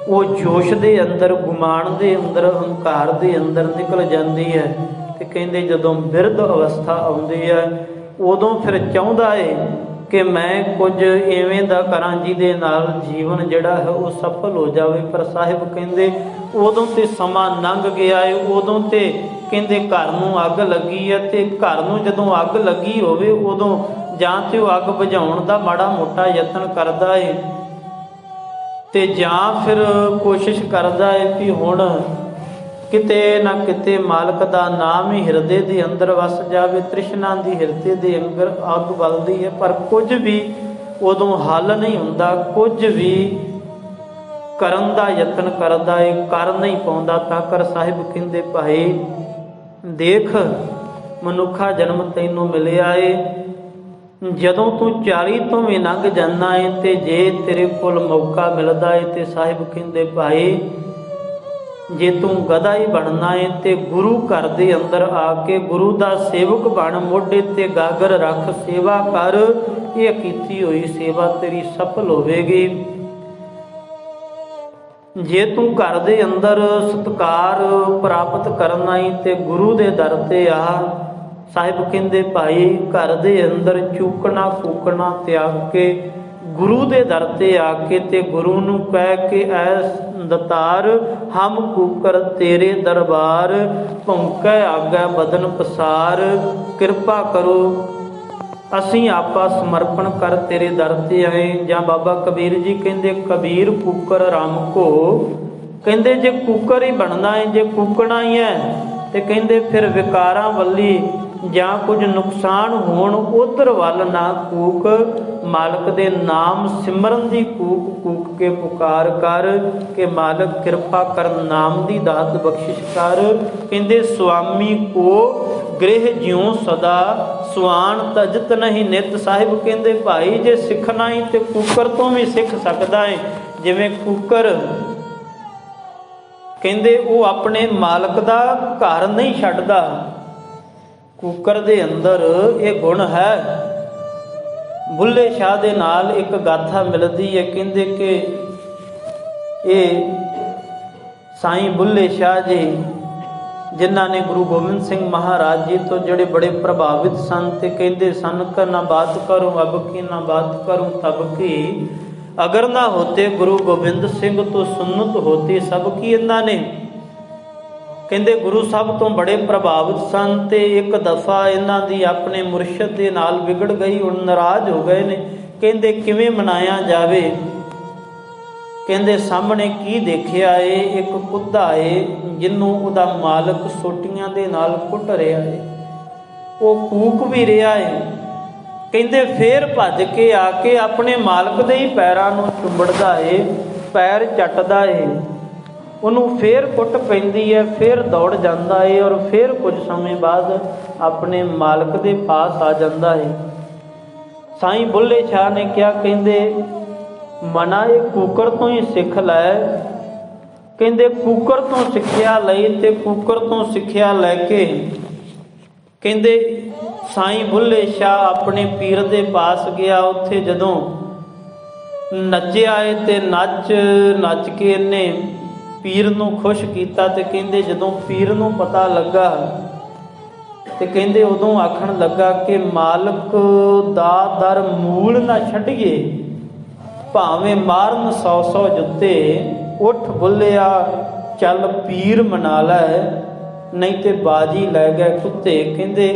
ਉਹ ਜੋਸ਼ ਦੇ ਅੰਦਰ, ਗੁਮਾਨ ਦੇ ਅੰਦਰ, ਹੰਕਾਰ ਦੇ ਅੰਦਰ ਨਿਕਲ ਜਾਂਦੀ ਹੈ। ਤੇ ਕਹਿੰਦੇ ਜਦੋਂ ਬਿਰਧ ਅਵਸਥਾ ਆਉਂਦੀ ਹੈ ਉਦੋਂ ਫਿਰ ਚਾਹੁੰਦਾ ਹੈ ਕਿ ਮੈਂ ਕੁਝ ਇਵੇਂ ਦਾ ਕਰਾਂ ਜਿਹਦੇ ਨਾਲ ਜੀਵਨ ਜਿਹੜਾ ਹੈ ਉਹ ਸਫਲ ਹੋ ਜਾਵੇ। ਪਰ ਸਾਹਿਬ ਕਹਿੰਦੇ ਉਦੋਂ ਤੇ ਸਮਾਂ ਲੰਘ ਗਿਆ ਹੈ, ਉਦੋਂ ਤੇ ਕਹਿੰਦੇ ਘਰ ਨੂੰ ਅੱਗ ਲੱਗੀ ਹੈ ਤੇ ਘਰ ਨੂੰ ਜਦੋਂ ਅੱਗ ਲੱਗੀ ਹੋਵੇ ਉਦੋਂ ਜਾਂ ਤੇ ਉਹ ਅੱਗ ਬੁਝਾਉਣ ਦਾ ਮਾੜਾ ਮੋਟਾ ਯਤਨ ਕਰਦਾ ਹੈ ਤੇ ਜਾਂ ਫਿਰ ਕੋਸ਼ਿਸ਼ ਕਰਦਾ ਹੈ ਕਿ ਹੁਣ ਕਿਤੇ ਨਾ ਕਿਤੇ ਮਾਲਕ ਦਾ ਨਾਮ ਹੀ ਹਿਰਦੇ ਦੇ ਅੰਦਰ ਵਸ ਜਾਵੇ। ਤ੍ਰਿਸ਼ਨਾ ਦੀ ਹਿਰਦੇ ਦੇ ਅੰਦਰ ਅੱਗ ਬਲਦੀ ਹੈ ਪਰ ਕੁਝ ਵੀ ਉਦੋਂ ਹੱਲ ਨਹੀਂ ਹੁੰਦਾ, ਕੁਝ ਵੀ ਕਰਨ ਦਾ ਯਤਨ ਕਰਦਾ ਹੈ, ਕਰ ਨਹੀਂ ਪਾਉਂਦਾ। ਤਾਂ ਕਰ ਸਾਹਿਬ ਕਹਿੰਦੇ ਭਾਈ ਦੇਖ ਮਨੁੱਖਾ ਜਨਮ ਤੈਨੂੰ ਮਿਲਿਆ ਏ, ਜਦੋਂ ਤੂੰ 40 ਤੋਂ ਵੀ ਲੰਘ ਜਾਂਦਾ ਹੈ ਤੇ ਜੇ ਤੇਰੇ ਕੋਲ ਮੌਕਾ ਮਿਲਦਾ ਹੈ ਤੇ ਸਾਹਿਬ ਕਹਿੰਦੇ ਭਾਈ ਜੇ ਤੂੰ ਗਧਾ ਹੀ ਬਣਨਾ ਹੈ ਤੇ ਗੁਰੂ ਘਰ ਦੇ ਅੰਦਰ ਆ ਕੇ ਗੁਰੂ ਦਾ ਸੇਵਕ ਬਣ, ਮੋਢੇ ਤੇ ਗਾਗਰ ਰੱਖ, ਸੇਵਾ ਕਰ। ਇਹ ਕੀਤੀ ਹੋਈ ਸੇਵਾ ਤੇਰੀ ਸਫਲ ਹੋਵੇਗੀ। ਜੇ ਤੂੰ ਘਰ ਦੇ ਅੰਦਰ ਸਤਿਕਾਰ ਪ੍ਰਾਪਤ ਕਰਨਾ ਹੈ ਤੇ ਗੁਰੂ ਦੇ ਦਰ ਤੇ ਆ। ਸਾਹਿਬ ਕਹਿੰਦੇ ਭਾਈ ਘਰ ਦੇ ਅੰਦਰ ਚੂਕਣਾ ਫੂਕਣਾ ਤਿਆਗ ਕੇ ਗੁਰੂ ਦੇ ਦਰ ਤੇ ਆ ਕੇ ਤੇ ਗੁਰੂ ਨੂੰ ਕਹਿ ਕੇ ਐ ਦਤਾਰ ਹਮ ਕੂਕਰ ਤੇਰੇ ਦਰਬਾਰ, ਭੌਂਕੈ ਆਗੈ ਬਦਨ ਪਸਾਰ, ਕਿਰਪਾ ਕਰੋ ਅਸੀਂ ਆਪਾ ਸਮਰਪਣ ਕਰ ਤੇਰੇ ਦਰ ਤੇ ਆਏ। ਜਾਂ ਬਾਬਾ ਕਬੀਰ ਜੀ ਕਹਿੰਦੇ ਕਬੀਰ ਕੂਕਰ ਰਾਮ ਕੋ, ਕਹਿੰਦੇ ਜੇ ਕੂਕਰ ਹੀ ਬਣਨਾ ਹੈ, ਜੇ ਕੂਕਣਾ ਹੀ ਹੈ ਤੇ ਕਹਿੰਦੇ ਫਿਰ ਵਿਕਾਰਾਂ ਵੱਲੀ ਜਾਂ ਕੁਝ ਨੁਕਸਾਨ ਹੋਣ ਉਧਰ ਵੱਲ ਨਾ ਕੂਕ, ਮਾਲਕ ਦੇ ਨਾਮ ਸਿਮਰਨ ਦੀ ਕੂਕ ਕੂਕ ਕੇ ਪੁਕਾਰ ਕਰ ਕਿ ਮਾਲਕ ਕਿਰਪਾ ਕਰ, ਨਾਮ ਦੀ ਦਾਤ ਬਖਸ਼ਿਸ਼ ਕਰ। ਕਹਿੰਦੇ ਸੁਆਮੀ ਕੋ ਗ੍ਰਹਿ ਜਿਉ ਸਦਾ, ਸੁਆਨ ਤਜਤ ਨਹੀਂ ਨਿਤ। ਸਾਹਿਬ ਕਹਿੰਦੇ ਭਾਈ ਜੇ ਸਿੱਖਣਾ ਹੀ ਤੇ ਕੂਕਰ ਤੋਂ ਵੀ ਸਿੱਖ ਸਕਦਾ ਹੈ। ਜਿਵੇਂ ਕੂਕਰ ਕਹਿੰਦੇ ਉਹ ਆਪਣੇ ਮਾਲਕ ਦਾ ਘਰ ਨਹੀਂ ਛੱਡਦਾ, ਕੂਕਰ ਦੇ ਅੰਦਰ ਇਹ ਗੁਣ ਹੈ। ਬੁੱਲੇ ਸ਼ਾਹ ਦੇ ਨਾਲ ਇੱਕ ਗਾਥਾ ਮਿਲਦੀ ਹੈ, ਕਹਿੰਦੇ ਕਿ ਇਹ ਸਾਈਂ ਬੁੱਲੇ ਸ਼ਾਹ ਜੀ ਜਿਨ੍ਹਾਂ ਨੇ ਗੁਰੂ ਗੋਬਿੰਦ ਸਿੰਘ ਮਹਾਰਾਜ ਜੀ ਤੋਂ ਜਿਹੜੇ ਬੜੇ ਪ੍ਰਭਾਵਿਤ ਸਨ ਤੇ ਕਹਿੰਦੇ ਸਨ ਕਿ ਨਾ ਬਾਤ ਕਰੂੰ ਅਬ ਕੀ ਨਾ ਬਾਤ ਕਰੂੰ ਤਬ ਕੀ, ਅਗਰ ਨਾ ਹੋਤੇ ਗੁਰੂ ਗੋਬਿੰਦ ਸਿੰਘ ਤੋਂ ਸੁਨਤ ਹੋਤੀ ਸਭ ਕੀ। ਇਹਨਾਂ ਨੇ ਕਹਿੰਦੇ ਗੁਰੂ ਸਾਹਿਬ ਤੋਂ ਬੜੇ ਪ੍ਰਭਾਵਿਤ ਸਨ ਤੇ ਇੱਕ ਦਫਾ ਇਹਨਾਂ ਦੀ ਆਪਣੇ ਮੁਰਸ਼ਿਦ ਦੇ ਨਾਲ ਵਿਗੜ ਗਈ, ਹੁਣ ਨਾਰਾਜ਼ ਹੋ ਗਏ ਨੇ। ਕਹਿੰਦੇ ਕਿਵੇਂ ਮਨਾਇਆ ਜਾਵੇ? ਕਹਿੰਦੇ ਸਾਹਮਣੇ ਕੀ ਦੇਖਿਆ ਏ, ਇੱਕ ਕੁੱਤਾ ਏ ਜਿਹਨੂੰ ਉਹਦਾ ਮਾਲਕ ਸੋਟੀਆਂ ਦੇ ਨਾਲ ਕੁੱਟ ਰਿਹਾ ਏ, ਉਹ ਕੂਕ ਵੀ ਰਿਹਾ ਏ। ਕਹਿੰਦੇ ਫੇਰ ਭੱਜ ਕੇ ਆ ਕੇ ਆਪਣੇ ਮਾਲਕ ਦੇ ਹੀ ਪੈਰਾਂ ਨੂੰ ਚੁੰਬੜਦਾ ਏ, ਪੈਰ ਚੱਟਦਾ ਏ, ਉਹਨੂੰ ਫੇਰ ਕੁੱਟ ਪੈਂਦੀ ਹੈ, ਫੇਰ ਦੌੜ ਜਾਂਦਾ ਏ ਔਰ ਫੇਰ ਕੁਝ ਸਮੇਂ ਬਾਅਦ ਆਪਣੇ ਮਾਲਕ ਦੇ ਪਾਸ ਆ ਜਾਂਦਾ ਏ। ਸਾਈਂ ਬੁੱਲੇ ਸ਼ਾਹ ਨੇ ਕਿਹਾ, ਕਹਿੰਦੇ ਮਨਾ ਇਹ ਕੂਕਰ ਤੋਂ ਹੀ ਸਿੱਖ ਲੈ। ਕਹਿੰਦੇ ਕੂਕਰ ਤੋਂ ਸਿੱਖਿਆ ਲਈ ਤੇ ਕੂਕਰ ਤੋਂ ਸਿੱਖਿਆ ਲੈ ਕੇ ਕਹਿੰਦੇ ਸਾਈਂ ਬੁੱਲੇ ਸ਼ਾਹ ਆਪਣੇ ਪੀਰ ਦੇ ਪਾਸ ਗਿਆ। ਉੱਥੇ ਜਦੋਂ ਨੱਚਿਆ ਏ ਤੇ ਨੱਚ ਕੇ ਇਹਨੇ ਪੀਰ ਨੂੰ ਖੁਸ਼ ਕੀਤਾ ਤੇ ਕਹਿੰਦੇ ਜਦੋਂ ਪੀਰ ਨੂੰ ਪਤਾ ਲੱਗਾ ਤੇ ਕਹਿੰਦੇ ਉਦੋਂ ਆਖਣ ਲੱਗਾ ਕਿ ਮਾਲਕ ਦਾ ਦਰ ਮੂਲ ਨਾ ਛੱਡੀਏ, ਭਾਵੇਂ ਮਾਰਨ 100 ਜੁੱਤੇ, ਉੱਠ ਬੁੱਲਿਆ ਚੱਲ ਪੀਰ ਮਨਾ ਲੈ, ਨਹੀਂ ਤੇ ਬਾਜੀ ਲੈ ਗਏ ਕੁੱਤੇ। ਕਹਿੰਦੇ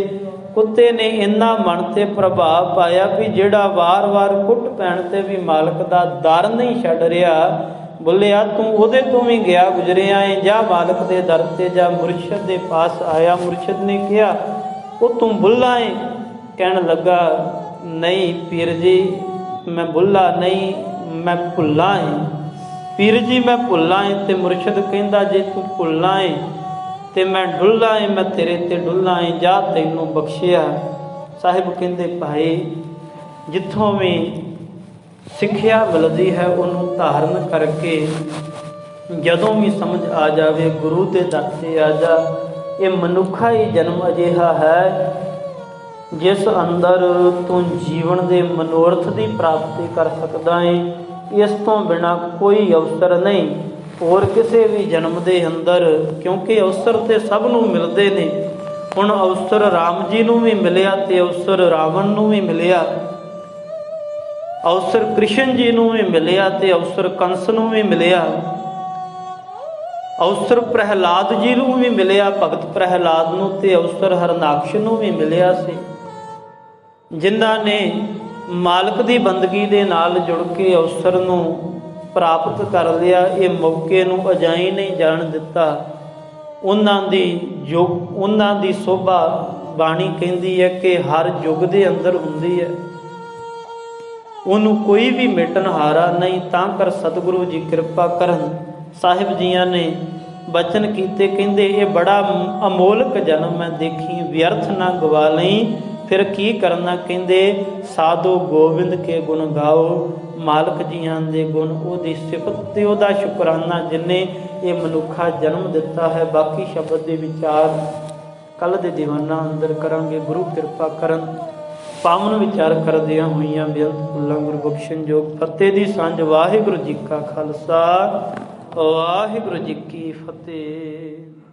ਕੁੱਤੇ ਨੇ ਇੰਨਾ ਮਨ ਤੇ ਪ੍ਰਭਾਵ ਪਾਇਆ ਵੀ ਜਿਹੜਾ ਵਾਰ-ਵਾਰ ਕੁੱਟ ਪੈਣ ਤੇ ਵੀ ਮਾਲਕ ਦਾ ਦਰ ਨਹੀਂ ਛੱਡ ਰਿਹਾ। ਬੋਲਿਆ ਤੂੰ ਉਹਦੇ ਤੋਂ ਵੀ ਗਿਆ ਗੁਜ਼ਰਿਆ ਏ, ਜਾ ਮਾਲਕ ਦੇ ਦਰ ਤੇ ਜਾ, ਮੁਰਸ਼ਿਦ ਦੇ ਪਾਸ ਆਇਆ। ਮੁਰਸ਼ਿਦ ਨੇ ਕਿਹਾ ਉਹ ਤੂੰ ਬੁੱਲਾ ਏ? ਕਹਿਣ ਲੱਗਾ ਨਹੀਂ ਪੀਰ ਜੀ ਮੈਂ ਬੁੱਲਾ ਨਹੀਂ, ਮੈਂ ਭੁੱਲਾ ਏ। ਪੀਰ ਜੀ ਮੈਂ ਭੁੱਲਾ ਏ। ਤੇ ਮੁਰਸ਼ਿਦ ਕਹਿੰਦਾ ਜੇ ਤੂੰ ਭੁੱਲਾ ਏ ਤੇ ਮੈਂ ਡੁੱਲਾ ਏ, ਮੈਂ ਤੇਰੇ ਤੇ ਡੁੱਲਾ ਏ, ਜਾ ਤੈਨੂੰ ਬਖਸ਼ਿਆ। ਸਾਹਿਬ ਕਹਿੰਦੇ ਭਾਈ ਜਿੱਥੋਂ ਵੀ ਸਿੱਖਿਆ ਮਿਲਦੀ ਹੈ ਉਹਨੂੰ ਧਾਰਨ ਕਰਕੇ ਜਦੋਂ ਵੀ ਸਮਝ ਆ ਜਾਵੇ ਗੁਰੂ ਦੇ ਦਰ ਤੇ ਆ ਜਾ। ਇਹ ਮਨੁੱਖਾ ਹੀ ਜਨਮ ਅਜਿਹਾ ਹੈ ਜਿਸ ਅੰਦਰ ਤੂੰ ਜੀਵਨ ਦੇ ਮਨੋਰਥ ਦੀ ਪ੍ਰਾਪਤੀ ਕਰ ਸਕਦਾ ਹੈ। ਇਸ ਤੋਂ ਬਿਨਾਂ ਕੋਈ ਅਵਸਰ ਨਹੀਂ ਹੋਰ ਕਿਸੇ ਵੀ ਜਨਮ ਦੇ ਅੰਦਰ, ਕਿਉਂਕਿ ਅਵਸਰ ਤੇ ਸਭ ਨੂੰ ਮਿਲਦੇ ਨੇ। ਹੁਣ ਅਵਸਰ ਰਾਮ ਜੀ ਨੂੰ ਵੀ ਮਿਲਿਆ ਤੇ ਅਵਸਰ ਰਾਵਣ ਨੂੰ ਵੀ ਮਿਲਿਆ, ਅਵਸਰ ਕ੍ਰਿਸ਼ਨ ਜੀ ਨੂੰ ਵੀ ਮਿਲਿਆ ਤੇ ਅਵਸਰ ਕੰਸ ਨੂੰ ਵੀ ਮਿਲਿਆ, ਅਵਸਰ ਪ੍ਰਹਿਲਾਦ ਜੀ ਨੂੰ ਵੀ ਮਿਲਿਆ, ਭਗਤ ਪ੍ਰਹਿਲਾਦ ਨੂੰ, ਤੇ ਅਵਸਰ ਹਰਨਾਕਸ਼ ਨੂੰ ਵੀ ਮਿਲਿਆ ਸੀ, ਜਿਨ੍ਹਾਂ ਨੇ ਮਾਲਕ ਦੀ ਬੰਦਗੀ ਦੇ ਨਾਲ ਜੁੜ ਕੇ ਅਵਸਰ ਨੂੰ ਪ੍ਰਾਪਤ ਕਰ ਲਿਆ। ਇਹ ਮੌਕੇ ਨੂੰ ਅਜਾਈ ਨਹੀਂ ਜਾਣ ਦਿੱਤਾ। ਉਹਨਾਂ ਦੀ ਸੋਭਾ ਬਾਣੀ ਕਹਿੰਦੀ ਹੈ ਕਿ ਹਰ ਯੁੱਗ ਦੇ ਅੰਦਰ ਹੁੰਦੀ ਹੈ, ਉਹਨੂੰ ਕੋਈ ਵੀ ਮੇਟਣ ਹਾਰਾ ਨਹੀਂ। ਤਾਂ ਕਰ ਸਤਿਗੁਰੂ ਜੀ ਕਿਰਪਾ ਕਰਨ। ਸਾਹਿਬ ਜੀਆਂ ਨੇ ਬਚਨ ਕੀਤੇ, ਕਹਿੰਦੇ ਇਹ ਬੜਾ ਅਮੋਲਕ ਜਨਮ ਹੈ, ਦੇਖੀ ਵਿਅਰਥ ਨਾ ਗਵਾ ਲਈ। ਫਿਰ ਕੀ ਕਰਨਾ? ਕਹਿੰਦੇ ਸਾਧੂ ਗੋਬਿੰਦ ਕੇ ਗੁਣ ਗਾਓ, ਮਾਲਕ ਜੀਆਂ ਦੇ ਗੁਣ, ਉਹਦੀ ਸਿਫਤ ਤੇ ਉਹਦਾ ਸ਼ੁਕਰਾਨਾ ਜਿਨੇ ਇਹ ਮਨੁੱਖਾ ਜਨਮ ਦਿੱਤਾ ਹੈ। ਬਾਕੀ ਸ਼ਬਦ ਦੇ ਵਿਚਾਰ ਕੱਲ੍ਹ ਦੇ ਦੀਵਾਨਾਂ ਅੰਦਰ ਕਰਾਂਗੇ। ਗੁਰੂ ਕਿਰਪਾ ਕਰਨ। ਪਾਵਨ ਵਿਚਾਰ ਕਰਦਿਆਂ ਹੋਈਆਂ ਬੇਅੰਤ ਭੁੱਲਾਂ ਗੁਰੂ ਬਖਸ਼ਣ ਜੋਗ। ਫਤਿਹ ਦੀ ਸਾਂਝ। ਵਾਹਿਗੁਰੂ ਜੀ ਕਾ ਖਾਲਸਾ, ਵਾਹਿਗੁਰੂ ਜੀ ਕੀ ਫਤਿਹ।